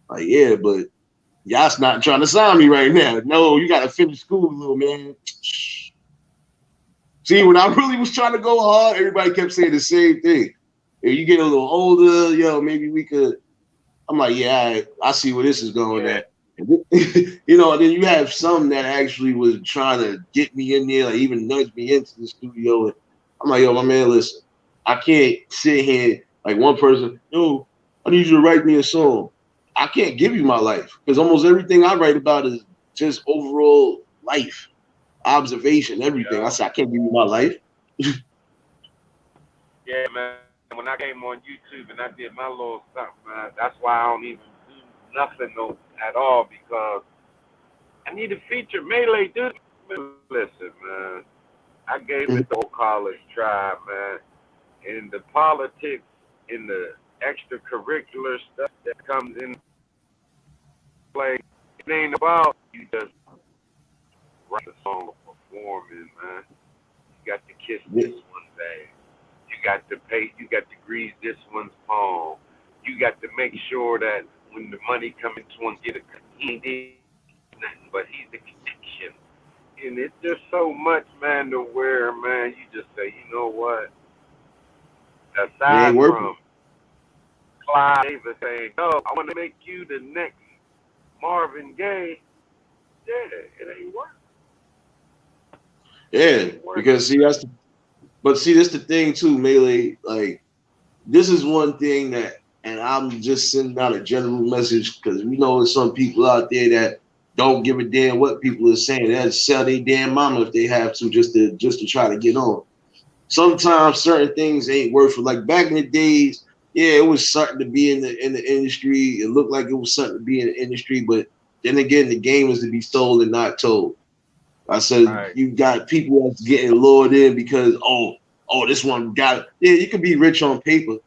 Like, yeah, but y'all's not trying to sign me right now. No, you got to finish school, little man. See, when I really was trying to go hard, everybody kept saying the same thing. If you get a little older, yo, maybe we could. I'm like, yeah, I see where this is going Yeah. at. You know, and then you have some that actually was trying to get me in there, like even nudge me into the studio. And I'm like, yo, my man, listen, I can't sit here like one person, yo, I need you to write me a song. I can't give you my life because almost everything I write about is just overall life, observation, everything. I Yeah. said, I can't give you my life. Yeah, man. When I came on YouTube and I did my little something, man, that's why I don't even do nothing at all because I need to feature Melee, dude. Listen, man. I gave it the whole college try, man. And the politics and the extracurricular stuff that comes in play, it ain't about you just write a song or perform it, man. You got to kiss this one day. You got to pay. You got to grease this one's palm. You got to make sure that when the money comes to one, get a he ain't did nothing, but he's the connection. And it's just so much, man, to where, man, you just say, you know what? It Aside ain't working. from Clyde Davis saying, no, I want to make you the next Marvin Gaye. Yeah, it ain't working. Yeah, because see, that's the thing too, Melee. Like, this is one thing that, and I'm just sending out a general message because we know there's some people out there that don't give a damn what people are saying. They'll sell their damn mama if they have to just to try to get on. Sometimes certain things ain't worth it. Like back in the days, yeah, it was something to be in the industry. It looked like it was something to be in the industry, but then again, the game is to be sold and not told. I said Right. you got people that's getting lured in because this one got it. Yeah, you could be rich on paper,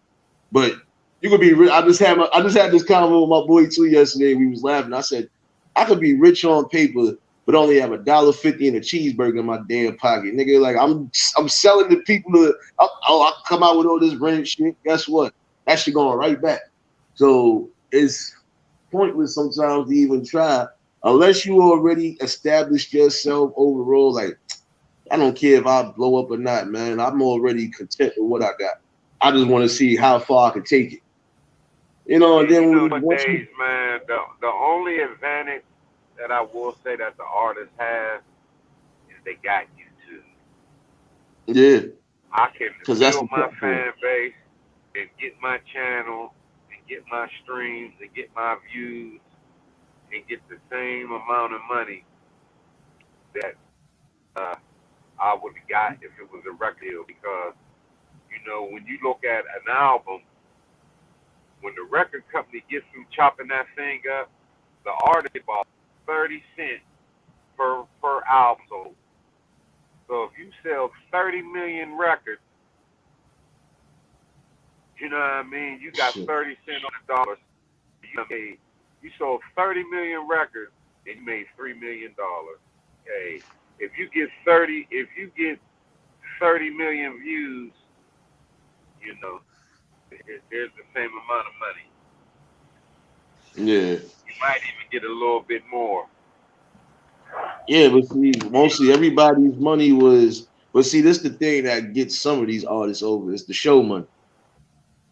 but You could be rich. I just had this convo with my boy too yesterday. We was laughing. I said, I could be rich on paper, but only have $1.50 and a cheeseburger in my damn pocket, nigga. Like I'm selling to people to. I come out with all this rent shit. Guess what? That shit going right back. So it's pointless sometimes to even try unless you already established yourself overall. Like I don't care if I blow up or not, man. I'm already content with what I got. I just want to see how far I can take it. And then nowadays, man, the only advantage that I will say that the artist has is they got YouTube. Yeah. I can build my fan base and get my channel and get my streams and get my views and get the same amount of money that I would have got if it was a record deal. Because, when you look at an album, when the record company gets through chopping that thing up, the artist bought 30 cents per album. So if you sell 30 million records, you know what I mean? You got 30 cents on the dollar. You sold 30 million records and you made $3 million. Okay. If you get 30 million views, there's the same amount of money. Yeah. You might even get a little bit more. Yeah, but see, mostly everybody's money was. But see, this is the thing that gets some of these artists over. It's the show money.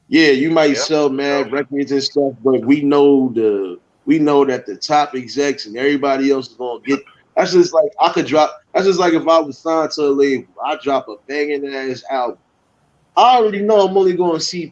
Yeah, you might sell mad records and stuff, but we know that the top execs and everybody else is gonna get. That's just like I could drop. That's just like if I was signed to a label, I drop a banging ass album. I already know I'm only going to see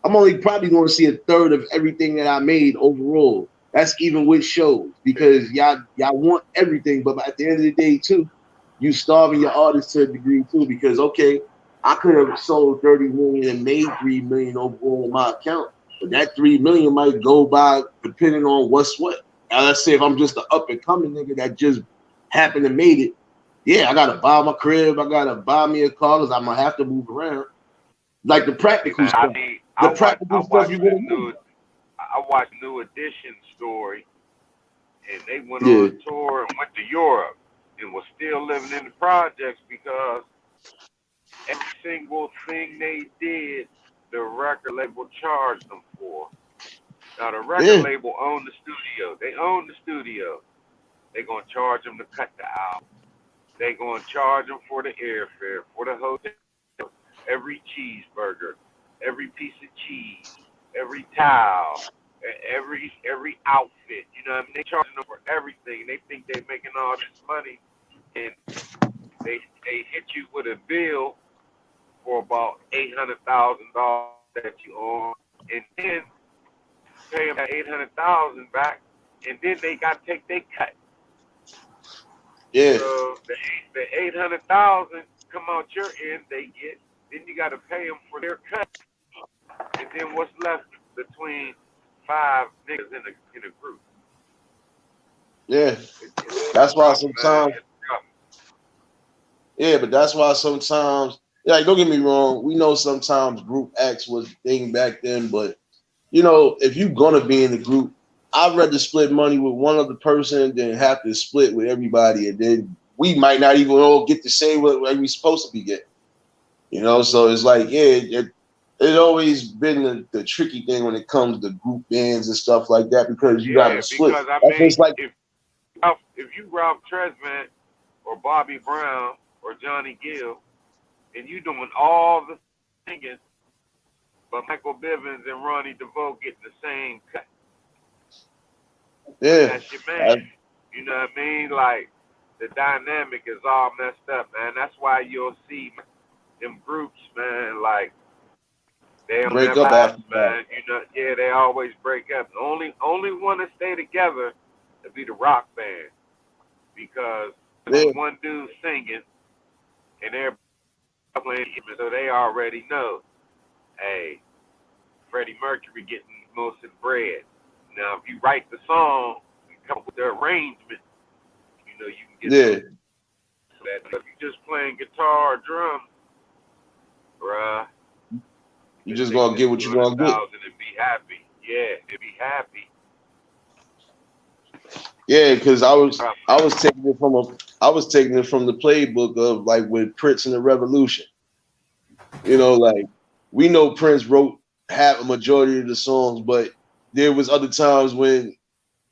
I'm only probably going to see a third of everything that I made overall. That's even with shows because y'all want everything, but at the end of the day too, you starving your artists to a degree too. Because okay, I could have sold 30 million and made 3 million overall in my account, but that 3 million might go by depending on what's what. Now let's say if I'm just an up and coming nigga that just happened to made it. Yeah, I gotta buy my crib. I gotta buy me a car because I'm gonna have to move around. Like the practical stuff. I watched New Edition story, and they went on tour and went to Europe and was still living in the projects because every single thing they did, the record label charged them for. Now the record label owned the studio. They own the studio. They're gonna charge them to cut the album. They're going to charge them for the airfare, for the hotel, every cheeseburger, every piece of cheese, every towel, every outfit. You know what I mean? They're charging them for everything. They think they're making all this money, and they hit you with a bill for about $800,000 that you owe, and then pay them that $800,000 back, and then they got to take their cut. Yeah. So the $800,000 come out your end, they get. Then you got to pay them for their cut, and then what's left between 5 niggas in a group? Yeah, that's why sometimes. Yeah, but that's why sometimes. Yeah, don't get me wrong. We know sometimes group acts was the thing back then, but if you're gonna be in the group, I'd rather split money with one other person than have to split with everybody, and then we might not even all get to say what we're supposed to be getting. So it's like, it's always been the tricky thing when it comes to group bands and stuff like that because you got to split. Because I mean, like, if you Ralph Tresvant or Bobby Brown or Johnny Gill, and you doing all the singing, but Michael Bivins and Ronnie DeVoe getting the same cut. Yeah, that's your man. You know what I mean? Like the dynamic is all messed up, man. That's why you'll see them groups, man. Like they don't break up after man. That. They always break up. The only one that stay together would be the rock band because one dude singing and they're playing, so they already know. Hey, Freddie Mercury getting most of the bread. Now, if you write the song, you come up with the arrangement, you can get that. If you're just playing guitar or drum, bruh, You Just just take gonna this get what you gonna get. 200,000 and be happy. Yeah, and be happy. Yeah, because I was Rough. I was taking it from the playbook of like with Prince and the Revolution. Like we know Prince wrote half a majority of the songs, but there was other times when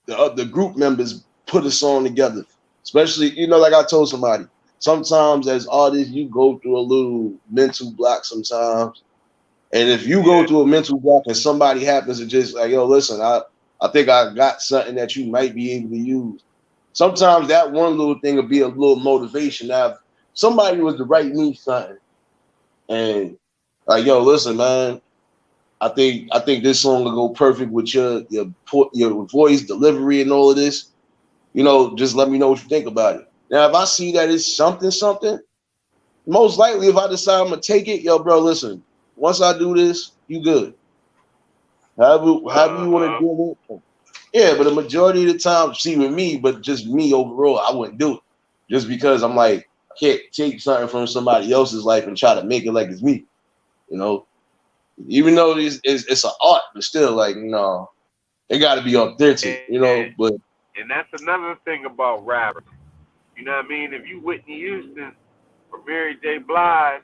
the group members put a song together. Especially, like I told somebody, sometimes as artists you go through a little mental block sometimes. And if you go Yeah. through a mental block and somebody happens to just like, yo, listen, I think I got something that you might be able to use. Sometimes that one little thing will be a little motivation. Now, if somebody was to write me something and like, yo, listen, man, I think this song will go perfect with your voice, delivery, and all of this. Just let me know what you think about it. Now, if I see that it's something, most likely if I decide I'm gonna take it, yo, bro, listen, once I do this, you good. However you want to do it. Yeah, but the majority of the time, see with me, but just me overall, I wouldn't do it. Just because I'm like, I can't take something from somebody else's life and try to make it like it's me. You know, even though it's an art, but still, like, no, it got to be authentic. And, But and that's another thing about rappers. You know what I mean? If you Whitney Houston or Mary J. Blige,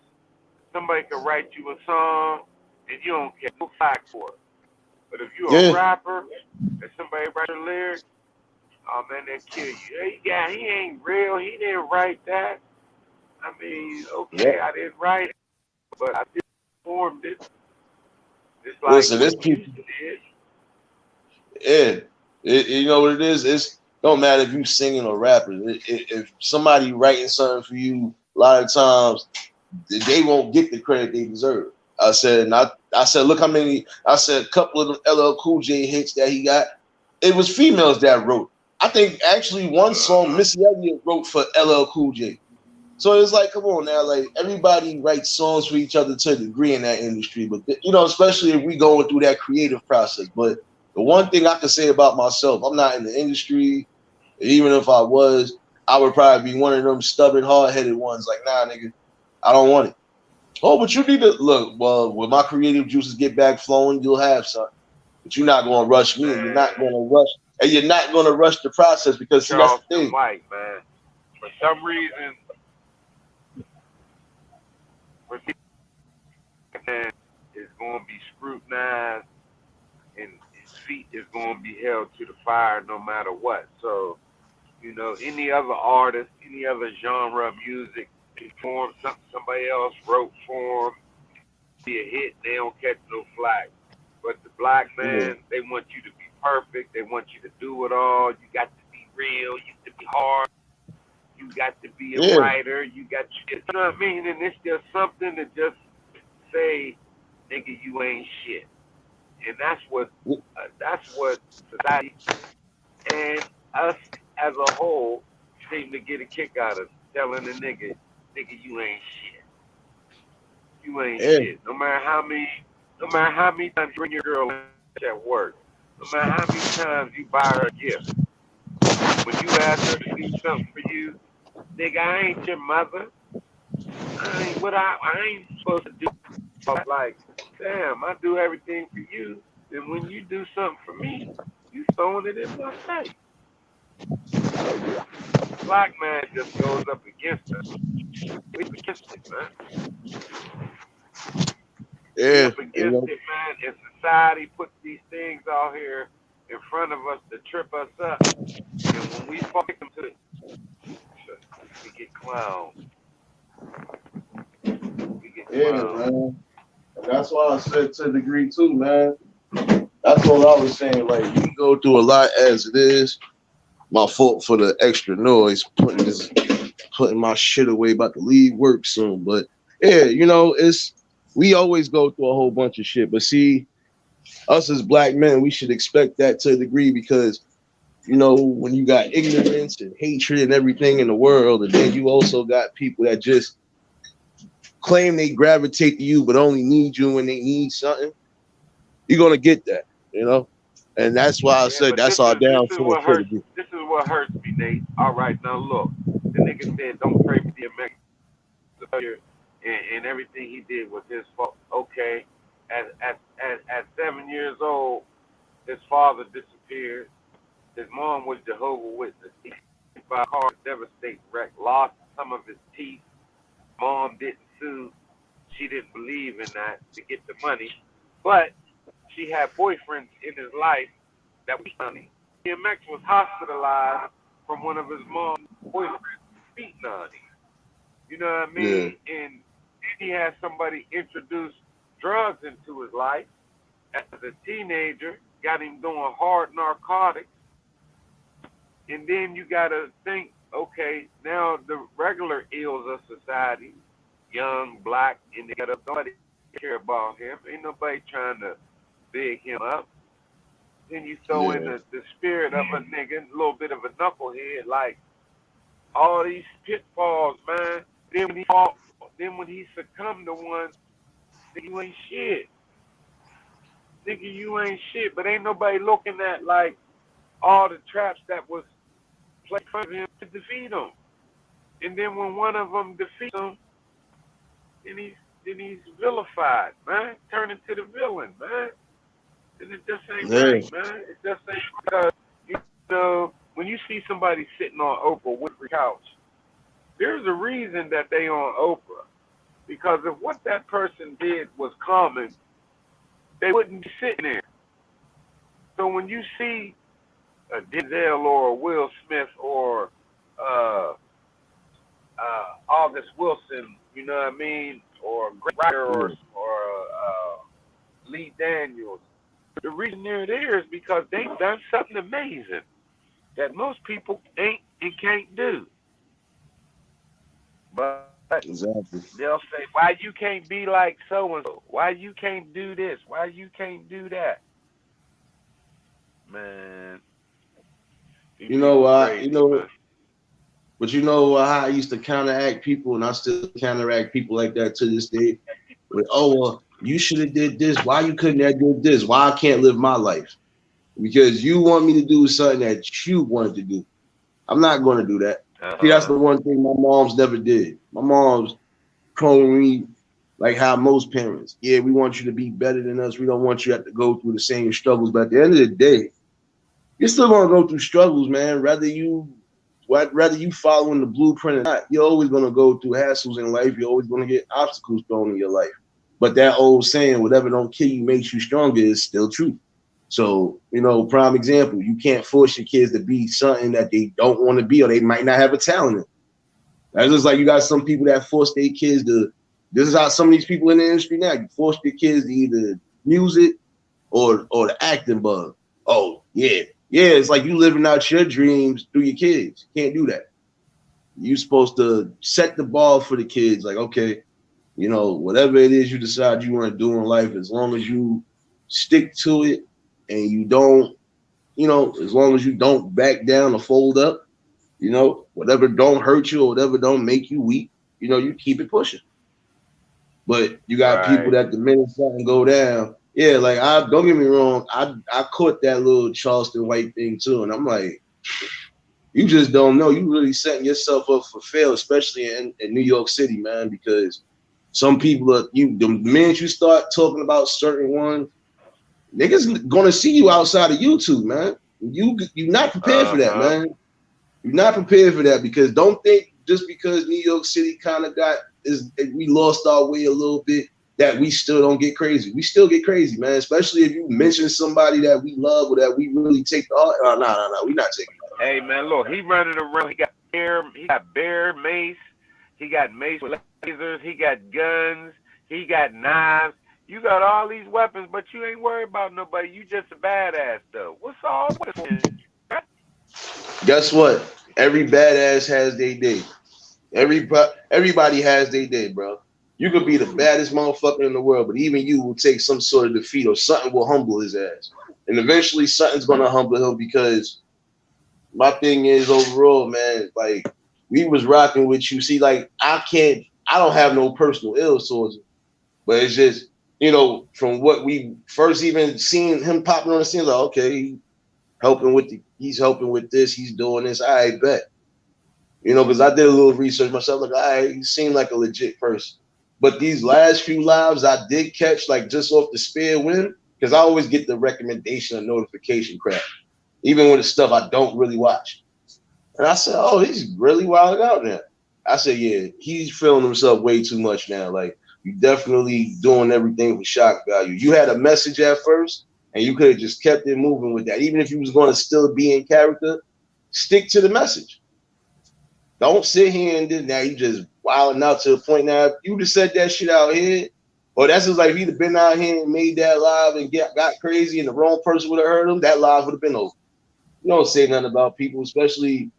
somebody could write you a song and you don't get no flack for it. But if you're a yeah, rapper and somebody write a lyric, oh man, they'll kill you. Hey, yeah, he ain't real. He didn't write that. I mean, yeah. okay, I didn't write it, but I just performed it. Just like Listen, this Whitney people, Houston did. yeah, you know what it is. It's don't matter if you singing or rapping. If somebody writing something for you, a lot of times they won't get the credit they deserve. I said, look how many. I said a couple of them LL Cool J hits that he got. It was females that wrote. I think actually one song Uh-huh. Missy Elliott wrote for LL Cool J. So it's like, come on now, like everybody writes songs for each other to a degree in that industry, but especially if we going through that creative process. But the one thing I can say about myself, I'm not in the industry. Even if I was, I would probably be one of them stubborn, hard-headed ones. Like, nah, nigga, I don't want it. Oh, but you need to look. Well, when my creative juices get back flowing, you'll have something. But you're not going to rush me, and you're not Man, going to rush, the process because see, that's the Charleston thing. White, man. For some reason, for man is going to be scrutinized and his feet is going to be held to the fire no matter what. So, any other artist, any other genre of music, perform something somebody else wrote for them, be a hit, they don't catch no flack. But the black Yeah, man, they want you to be perfect. They want you to do it all. You got to be real. You got to be hard. You got to be a yeah, writer. You know what I mean? And it's just something to just say, nigga, you ain't shit. And that's what society and us as a whole seem to get a kick out of telling the nigga, you ain't shit. You ain't yeah, shit. No matter how many times you bring your girl at work, no matter how many times you buy her a gift, when you ask her to do something for you, nigga, I ain't your mother. I ain't supposed to do. Like, damn, I do everything for you. Then when you do something for me, you throwing it in my face. Black man just goes up against us. We against it, man. We yeah. up against it, man. And society puts these things out here in front of us to trip us up. And when we fall victim to it, we get clowned. We get Yeah, clowned. man. And that's why I said to a degree too, man. That's what I was saying. Like we go through a lot as it is. My fault for the extra noise, putting my shit away, about to leave work soon. But yeah, it's we always go through a whole bunch of shit. But see, us as black men, we should expect that to a degree because when you got ignorance and hatred and everything in the world, and then you also got people that just claim they gravitate to you but only need you when they need something, you're gonna get that, and that's why I Yeah, said but that's our downfall to the group. this is what hurts me, Nate. All right, now look. The nigga said don't pray for the American failure and everything he did was his fault. Okay. At 7 years old, his father disappeared. His mom was Jehovah's Witness. He got by a car, devastating wreck, lost some of his teeth. Mom didn't sue. She didn't believe in that to get the money. But she had boyfriends in his life that was money. DMX was hospitalized from one of his mom's boyfriends beating on him. You know what I mean? Yeah. And he had somebody introduce drugs into his life as a teenager, got him doing hard narcotics. And then you got to think, okay, now the regular ills of society, young, black, and they got nobody care about him. Ain't nobody trying to big him up. Then you throw in the spirit of a nigga, a little bit of a knucklehead, like all these pitfalls, man. Then when he succumbed to one, nigga, you ain't shit. Nigga, you ain't shit. But ain't nobody looking at like all the traps that was played for him to defeat him. And then when one of them defeats him, then he's vilified, man. Turn into the villain, man. And it just ain't right, man. It just ain't because, you know, when you see somebody sitting on Oprah Winfrey couch, there's a reason that they on Oprah. Because if what that person did was common, they wouldn't be sitting there. So when you see a Denzel or a Will Smith or August Wilson, you know what I mean, or Greg Ryder or Lee Daniels, the reason they're there is because they've done something amazing that most people ain't and can't do. But Exactly. they'll say, why you can't be like so-and-so? Why you can't do this? Why you can't do that? Man. You know why? Crazy, you know, man. but you know how I used to counteract people, and I still counteract people like that to this day. With, oh, well, you should have did this. Why you couldn't have did this? Why I can't live my life? Because you want me to do something that you wanted to do. I'm not going to do that. See, that's the one thing my mom's never did. My mom's calling me like how most parents. Yeah, we want you to be better than us. We don't want you to have to go through the same struggles. But at the end of the day, you're still gonna go through struggles, man. Rather you following the blueprint or not, you're always gonna go through hassles in life. You're always gonna get obstacles thrown in your life. But that old saying, whatever don't kill you makes you stronger, is still true. So, you know, prime example, you can't force your kids to be something that they don't want to be or they might not have a talent in. That's just like you got some people that force their kids to, this is how some of these people in the industry now, you force their kids to either music or the acting bug. Oh, yeah. Yeah, it's like you living out your dreams through your kids. You can't do that. You're supposed to set the bar for the kids. Like, okay, you know, whatever it is you decide you want to do in life, as long as you stick to it and you don't, you know, as long as you don't back down or fold up, you know, whatever don't hurt you or whatever don't make you weak, you know, you keep it pushing. But you got people that the minute something go down, yeah, like I don't get me wrong, I caught that little Charleston white thing too, and I'm like, you just don't know. You really setting yourself up for fail, especially in New York City, man, because some people are the minute you start talking about certain ones, niggas gonna see you outside of YouTube, man. You're not prepared for that, man. You're not prepared for that because don't think just because New York City kind of we lost our way a little bit that we still don't get crazy. We still get crazy, man. Especially if you mention somebody that we love or that we really take the heart. No, we not taking it. Hey man, look, he running around. He got bear mace. He got mace with lasers. He got guns. He got knives. You got all these weapons, but you ain't worried about nobody. You just a badass though. What's all with this? Guess what? Every badass has their day. Everybody has their day, bro. You could be the baddest motherfucker in the world, but even you will take some sort of defeat or something will humble his ass. And eventually something's gonna humble him because my thing is overall, man, like we was rocking with you. See, like I don't have no personal ill towards him, but it's just, you know, from what we first even seen him popping on the scene, like, okay, he's helping with this, he's doing this, I bet. You know, because I did a little research myself, like, he seemed like a legit person. But these last few lives I did catch like just off the spare whim because I always get the recommendation or notification crap, even when it's stuff I don't really watch. And I said, "Oh, he's really wilding out now." I said, "Yeah, he's feeling himself way too much now. Like you definitely doing everything for shock value. You had a message at first, and you could have just kept it moving with that. Even if you was going to still be in character, stick to the message. Don't sit here and then now you just wilding out to the point now. If you just said that shit out here, or that's just like if he'd have been out here and made that live and got crazy and the wrong person would have heard him, that live would have been over. You don't say nothing about people, especially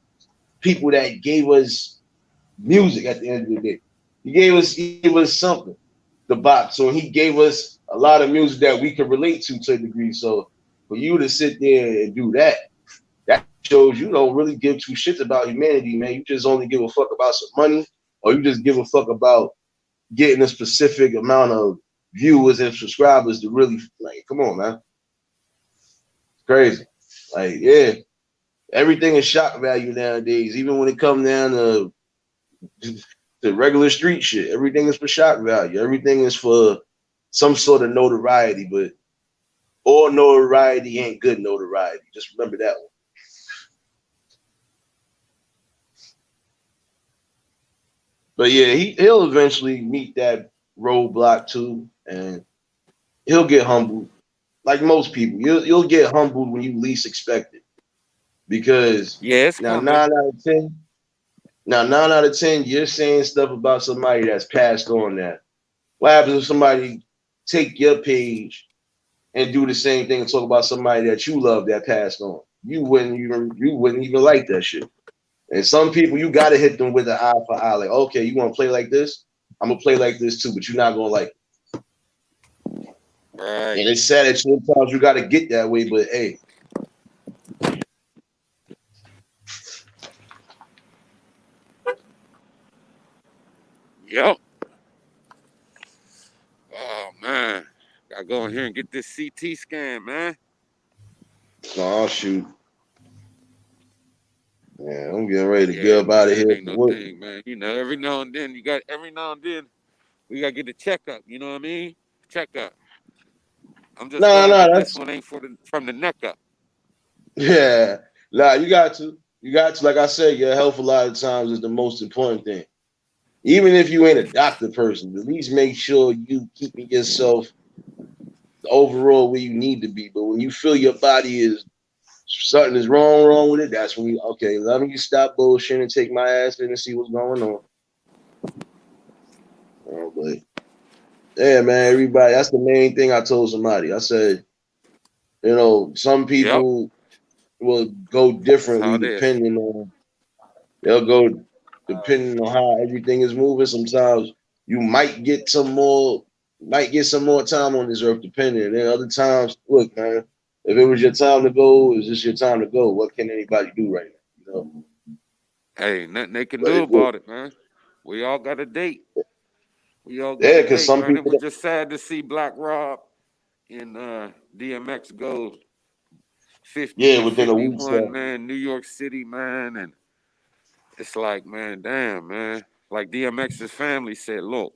people that gave us music at the end of the day. He gave us something to box. So he gave us a lot of music that we could relate to a degree. So for you to sit there and do that, that shows you don't really give two shits about humanity, man. You just only give a fuck about some money, or you just give a fuck about getting a specific amount of viewers and subscribers to really like, come on, man. It's crazy. Like, yeah. Everything is shock value nowadays, even when it comes down to regular street shit. Everything is for shock value. Everything is for some sort of notoriety, but all notoriety ain't good notoriety. Just remember that one. But yeah, he'll eventually meet that roadblock too, and he'll get humbled. Like most people, you'll get humbled when you least expect it. Because Yes, now 9 out of 10, you're saying stuff about somebody that's passed on that. What happens if somebody take your page and do the same thing and talk about somebody that you love that passed on? You wouldn't even like that shit. And some people you gotta hit them with an eye for eye. Like, okay, you want to play like this? I'm gonna play like this too, but you're not gonna like it. right. And it's sad that sometimes you gotta get that way, but hey. Yep. Oh man, gotta go in here and get this CT scan, man. Oh shoot. Yeah, I'm getting ready to Yeah, get up out of man, here. ain't no thing, man. You know, every now and then we gotta get a checkup. You know what I mean? Checkup. I'm just Nah, glad that this that's one ain't from the neck up. yeah. Nah, you got to. You got to. Like I said, your health a lot of times is the most important thing. Even if you ain't a doctor person, at least make sure you keeping yourself overall where you need to be. But when you feel your body is something is wrong with it, that's when you okay, let me stop bullshitting and take my ass in and see what's going on. But yeah, man, everybody, that's the main thing I told somebody. I said, some Yep, people will go that's how differently it is. they'll go depending on how everything is moving. Sometimes you might get some more time on this earth, depending. And then other times, look, man, if it was your time to go, it's just your time to go. What can anybody do right now? Hey, nothing they can But do about it, man. We all got a date. We all got yeah, a because date, some man. It people, was just sad to see Black Rob and DMX go 50 yeah, and within a week, 51, man, New York City, man. And it's like, man, damn, man. Like DMX's family said, look,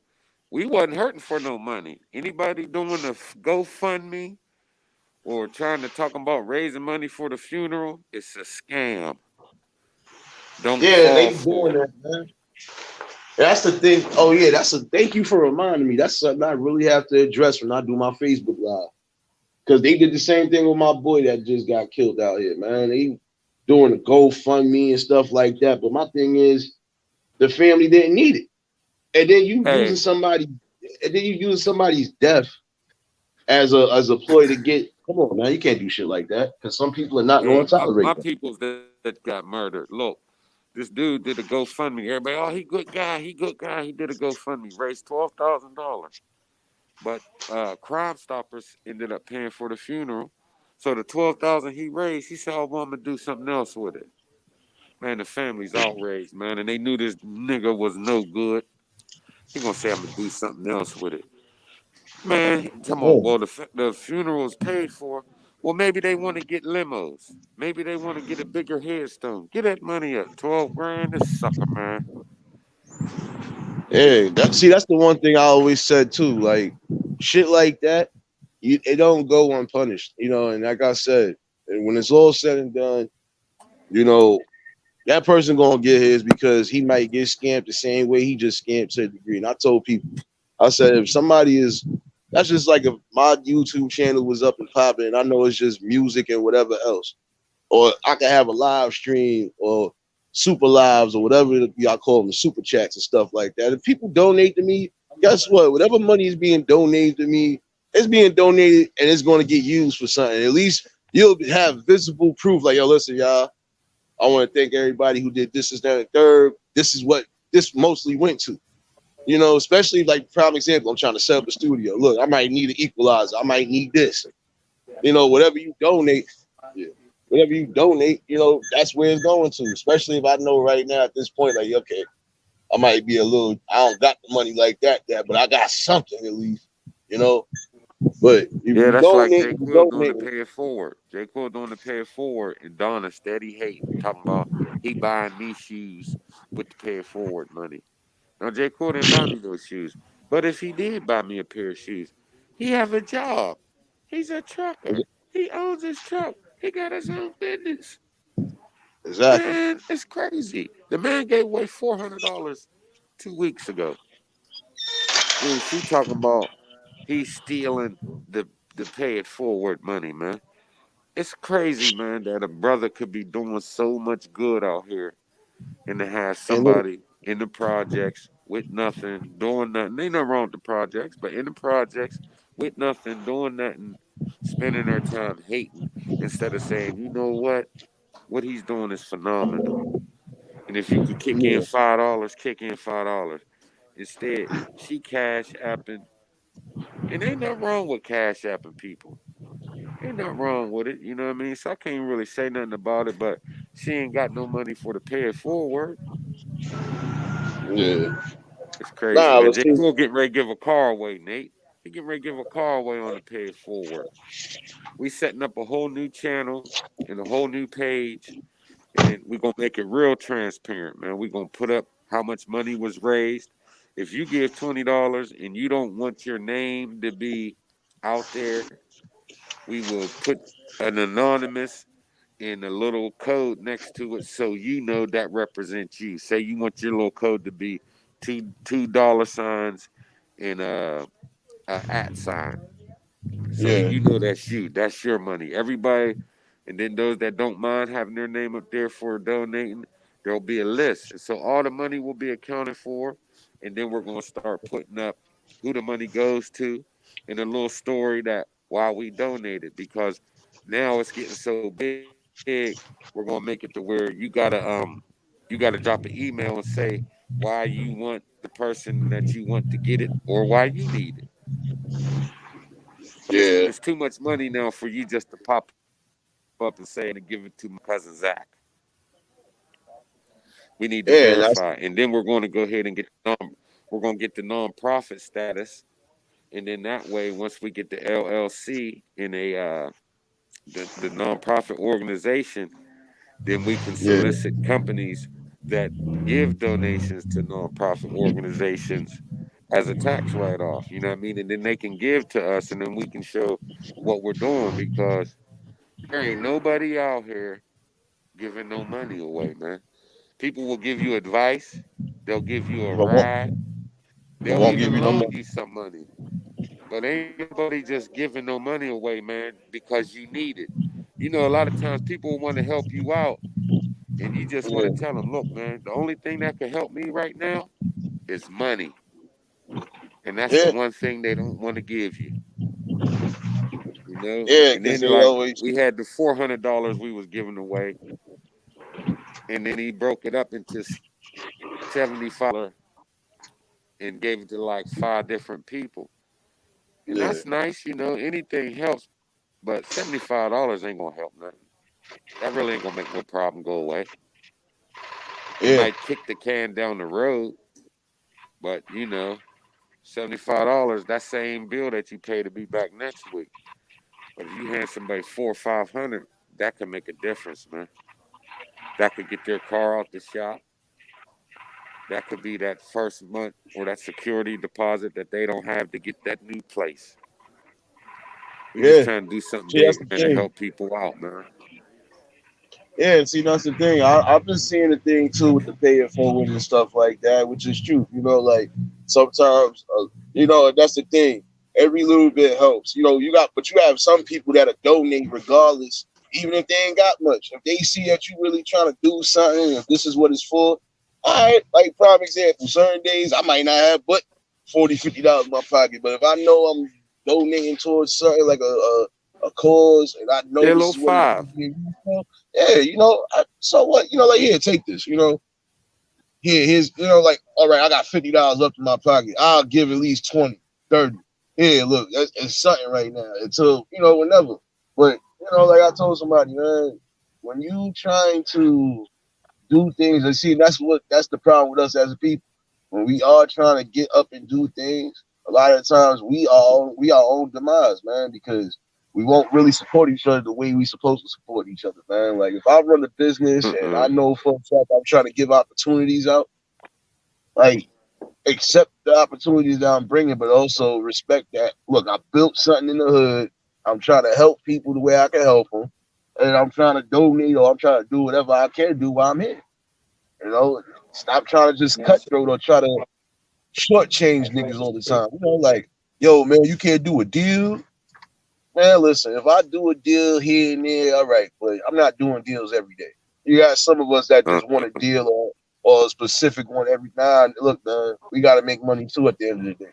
we wasn't hurting for no money. Anybody doing a GoFundMe or trying to talk about raising money for the funeral, it's a scam. Don't yeah, fall they doing for it. that, man. That's the thing. Oh yeah, thank you for reminding me. That's something I really have to address when I do my Facebook live. Because they did the same thing with my boy that just got killed out here, man. They doing the GoFundMe and stuff like that. But my thing is, the family didn't need it, and then Hey, you using somebody's death as a ploy to get. Come on, man, you can't do shit like that. Because some people are not going hey, to my tolerate that. peoples that got murdered. Look, this dude did a GoFundMe. Everybody, oh, he good guy. He good guy. He did a GoFundMe, raised $12,000. But Crime Stoppers ended up paying for the funeral. So the 12,000 he raised, he said, "Oh, well, I'm gonna do something else with it." Man, the family's outraged, man, and they knew this nigga was no good. He gonna say, "I'm gonna do something else with it." Man, come on. Oh, Well, the funeral's paid for. Well, maybe they want to get limos. Maybe they want to get a bigger headstone. Get that money up. 12 grand. This sucker, man. Yeah, that's the one thing I always said too. Like shit like that, it don't go unpunished, And like I said, and when it's all said and done, you know, that person gonna get his because he might get scammed the same way he just scammed to a degree. And I told people, I said, if somebody is, that's just like if my YouTube channel was up and popping, and I know it's just music and whatever else, or I could have a live stream or super lives or whatever y'all call them, super chats and stuff like that. If people donate to me, guess what? Whatever money is being donated to me, it's being donated and it's going to get used for something. At least you'll have visible proof. Like, yo, listen, y'all, I want to thank everybody who did this, that, and third. This is what this mostly went to. Especially like prime example, I'm trying to set up a studio. Look, I might need an equalizer. I might need this. Whatever you donate, yeah, whatever you donate, that's where it's going to. Especially if I know right now at this point, like, okay, I might be a little, I don't got the money like that, but I got something at least, you know. But if Yeah, you that's like donate, J. you Quill doing the donate. pay it forward. J. Quill doing the pay it forward, and Donna steady hating, talking about he buying me shoes with the pay it forward money. Now J. Quill didn't buy me those shoes, but if he did buy me a pair of shoes, he have a job. He's a trucker. He owns his truck. He got his own business. Exactly. Man, it's crazy. The man gave away $400 2 weeks ago. And she talking about he's stealing the pay it forward money, man. It's crazy, man, that a brother could be doing so much good out here and to have And look, somebody in the projects with nothing, doing nothing. Ain't nothing wrong with the projects, but in the projects with nothing, doing nothing, spending their time hating instead of saying, you know what he's doing is phenomenal. And if you could kick in yeah, $5, kick in $5. Instead, she cash apping, and ain't nothing wrong with cash apping people. Ain't nothing wrong with it, you know what I mean? So I can't really say nothing about it, but she ain't got no money for the pay it forward. yeah. It's crazy, Nah, man. but J. see, Cole getting ready to give a car away, Nate. He getting ready to give a car away on the pay it forward. We setting up a whole new channel and a whole new page, and we're gonna make it real transparent, man. We're gonna put up how much money was raised. If you give $20 and you don't want your name to be out there, we will put an anonymous and a little code next to it so you know that represents you. Say you want your little code to be two dollar signs and a at sign. So yeah, you know that's you. That's your money. Everybody, and then those that don't mind having their name up there for donating, there'll be a list. And so all the money will be accounted for, and then we're gonna start putting up who the money goes to and a little story that why we donated because now it's getting so big, we're gonna make it to where you gotta drop an email and say why you want the person that you want to get it or why you need it. yeah, It's too much money now for you just to pop up and say, I'm going to give it to my cousin Zach. We need to yeah. And that's verify. And then we're going to go ahead and we're going to get the nonprofit status. And then that way, once we get the LLC in the nonprofit organization, then we can yeah, solicit companies that give donations to nonprofit organizations as a tax write off. You know what I mean? And then they can give to us, and then we can show what we're doing because there ain't nobody out here giving no money away, man. People will give you advice, they'll give you a but won't, ride, but they'll won't give even you no loan money. you some money. But ain't nobody just giving no money away, man, because you need it. You know, a lot of times people want to help you out, and you just want to Yeah, tell them, look, man, the only thing that can help me right now is money. And that's the yeah, one thing they don't want to give you, you know? yeah. And then Because they're he like, always, we had the $400 we was giving away, and then he broke it up into $75 and gave it to like 5 different people. And yeah, that's nice, you know, anything helps, but $75 ain't gonna help nothing. That really ain't gonna make no problem go away. It yeah, might kick the can down the road, but you know, $75, that same bill that you pay to be back next week. But if you hand somebody 4 or 500, that could make a difference, man. That could get their car out the shop. That could be that first month or that security deposit that they don't have to get that new place. We just Yeah. trying to do something See, that's big, the man, to thing. help people out, man. Yeah, see, that's the thing. I've been seeing the thing too with the pay it forward and stuff like that, which is true. Like sometimes, that's the thing. Every little bit helps. But you have some people that'll donate regardless, even if they ain't got much. If they see that you really trying to do something, if this is what it's for, all right. Like prime example, certain days I might not have but $40, $50 in my pocket, but if I know I'm donating towards something like a cause, and I know this Hello, is what it's five. yeah, so what? Like, here, take this. Here's, like, all right, I got $50 left in my pocket. I'll give at least 20, 30. Yeah, look, it's something right now until, whenever. But, like I told somebody, man, when you trying to do things, and see, that's the problem with us as a people. When we are trying to get up and do things, a lot of times we our own demise, man, because we won't really support each other the way we supposed to support each other, man. Like if I run a business and I Mm-mm. know for a fact I'm trying to give opportunities out, like accept the opportunities that I'm bringing, but also respect that. Look, I built something in the hood. I'm trying to help people the way I can help them, and I'm trying to donate or I'm trying to do whatever I can do while I'm here. Stop trying to just cutthroat or try to shortchange niggas all the time. Like, yo, man, you can't do a deal. Man, listen, if I do a deal here and there, all right, but I'm not doing deals every day. You got some of us that Uh, just want a deal or a specific one every now. Look, man, we got to make money too at the end of the day.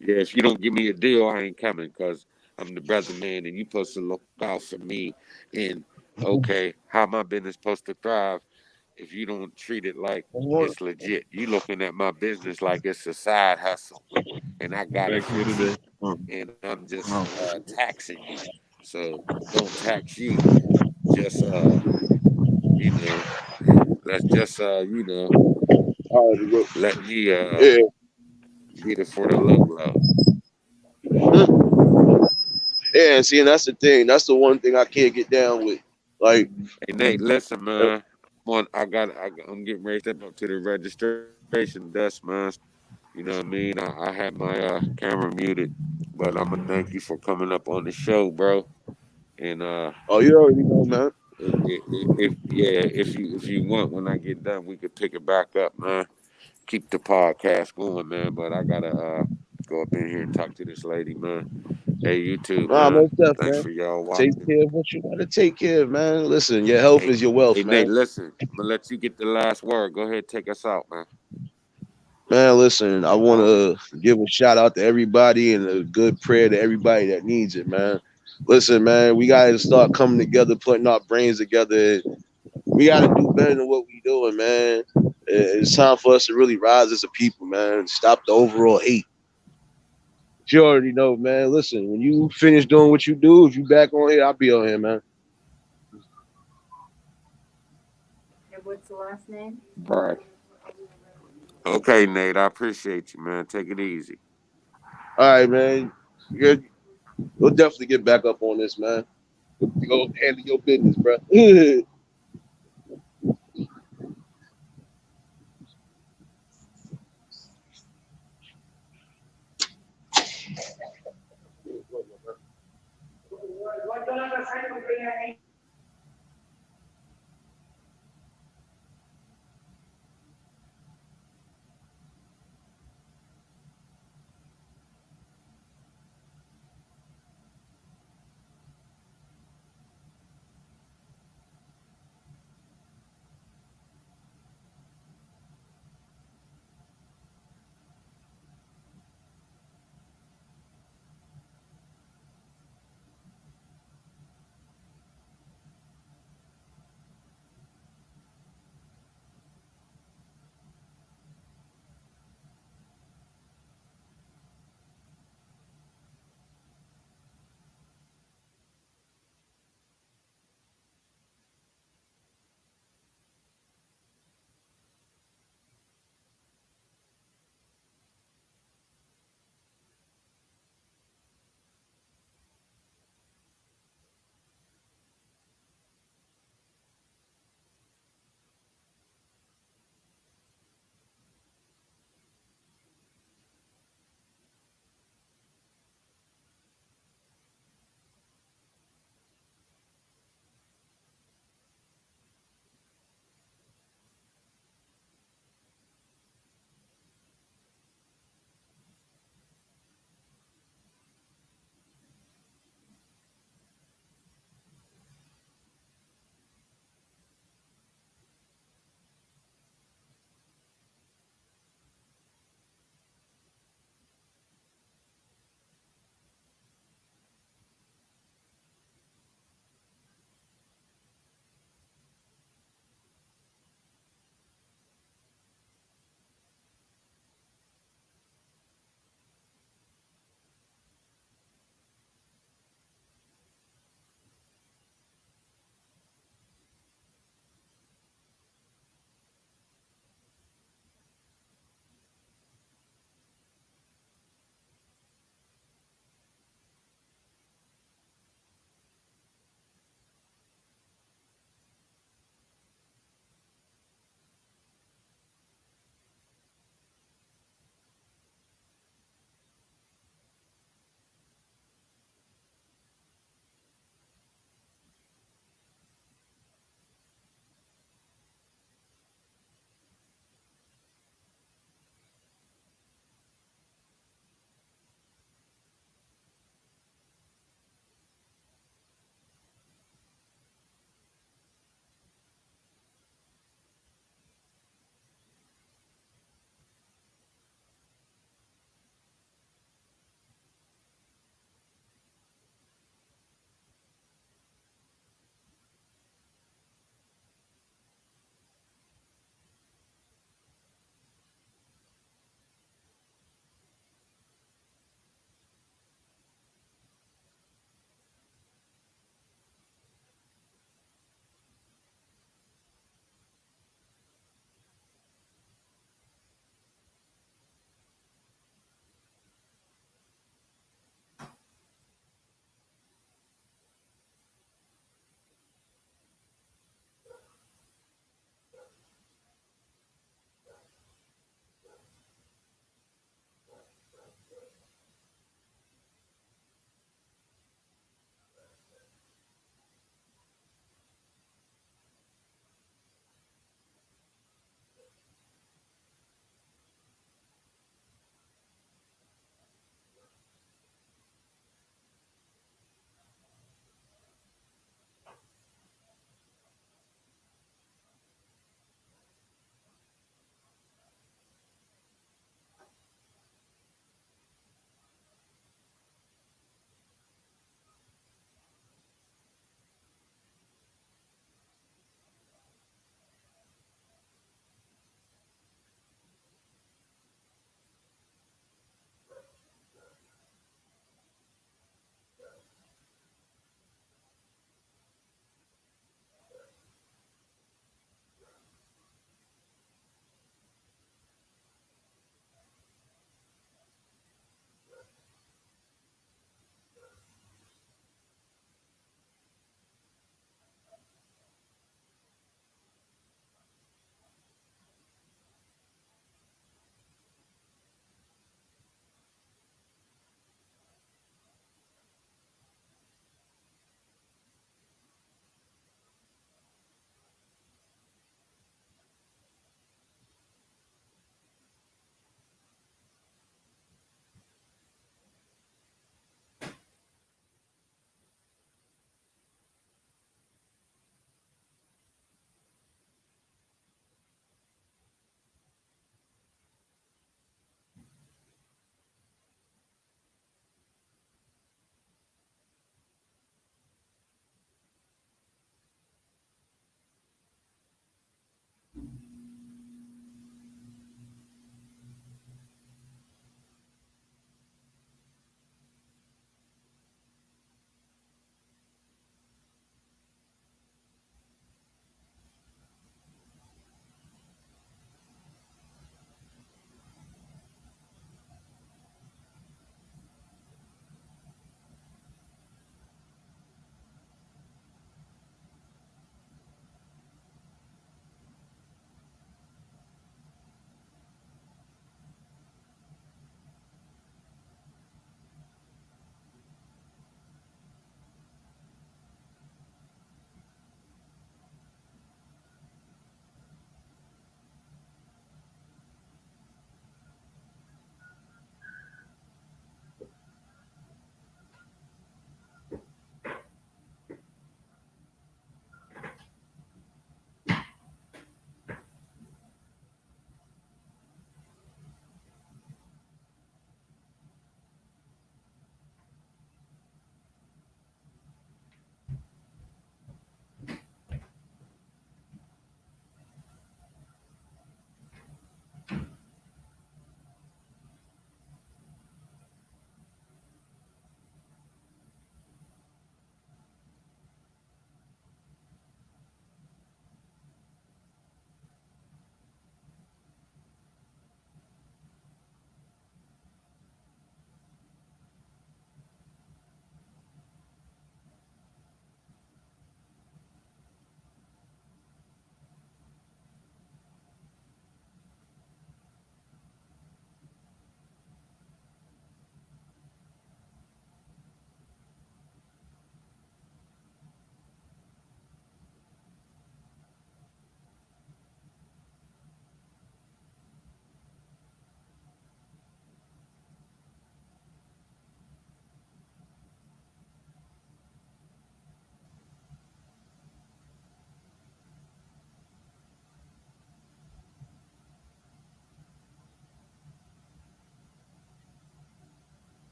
yeah, if you don't give me a deal, I ain't coming because I'm the brother man and you supposed to look out for me. And okay, how my business supposed to thrive if you don't treat it like it's legit? You looking at my business like it's a side hustle and I got it for cheap and I'm just taxing you. So don't tax you. Just you know, let's just All right, bro. let me Yeah. get it for the low low. Yeah, and see, and that's the thing. That's the one thing I can't get down with. Like, Hey Nate, listen, man. I'm getting ready to step up to the registration desk, man. You know what I mean? I had my camera muted, but I'm gonna thank you for coming up on the show, bro. And oh, you already know, man. if you want, when I get done, we could pick it back up, man. Keep the podcast going, man. But I gotta go up in here and talk to this lady, man. Hey, you too, Nah, man. most deaf, Thanks man. for y'all Take watching. care of what you gotta take care of, man. Listen, your health Hey, is your wealth, hey, Nate, man. listen. I'm gonna let you get the last word. Go ahead, take us out, man. Man, listen, I want to give a shout out to everybody and a good prayer to everybody that needs it, man. Listen, man, we got to start coming together, putting our brains together. We got to do better than what we doing, man. It's time for us to really rise as a people, man. Stop the overall hate. But you already know, man. Listen, when you finish doing what you do, if you back on here, I'll be on here, man. And what's the last name? Right. Okay, Nate. I appreciate you, man. Take it easy. All right, man. We'll definitely get back up on this, man. Go handle your business, bro.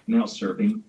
now serving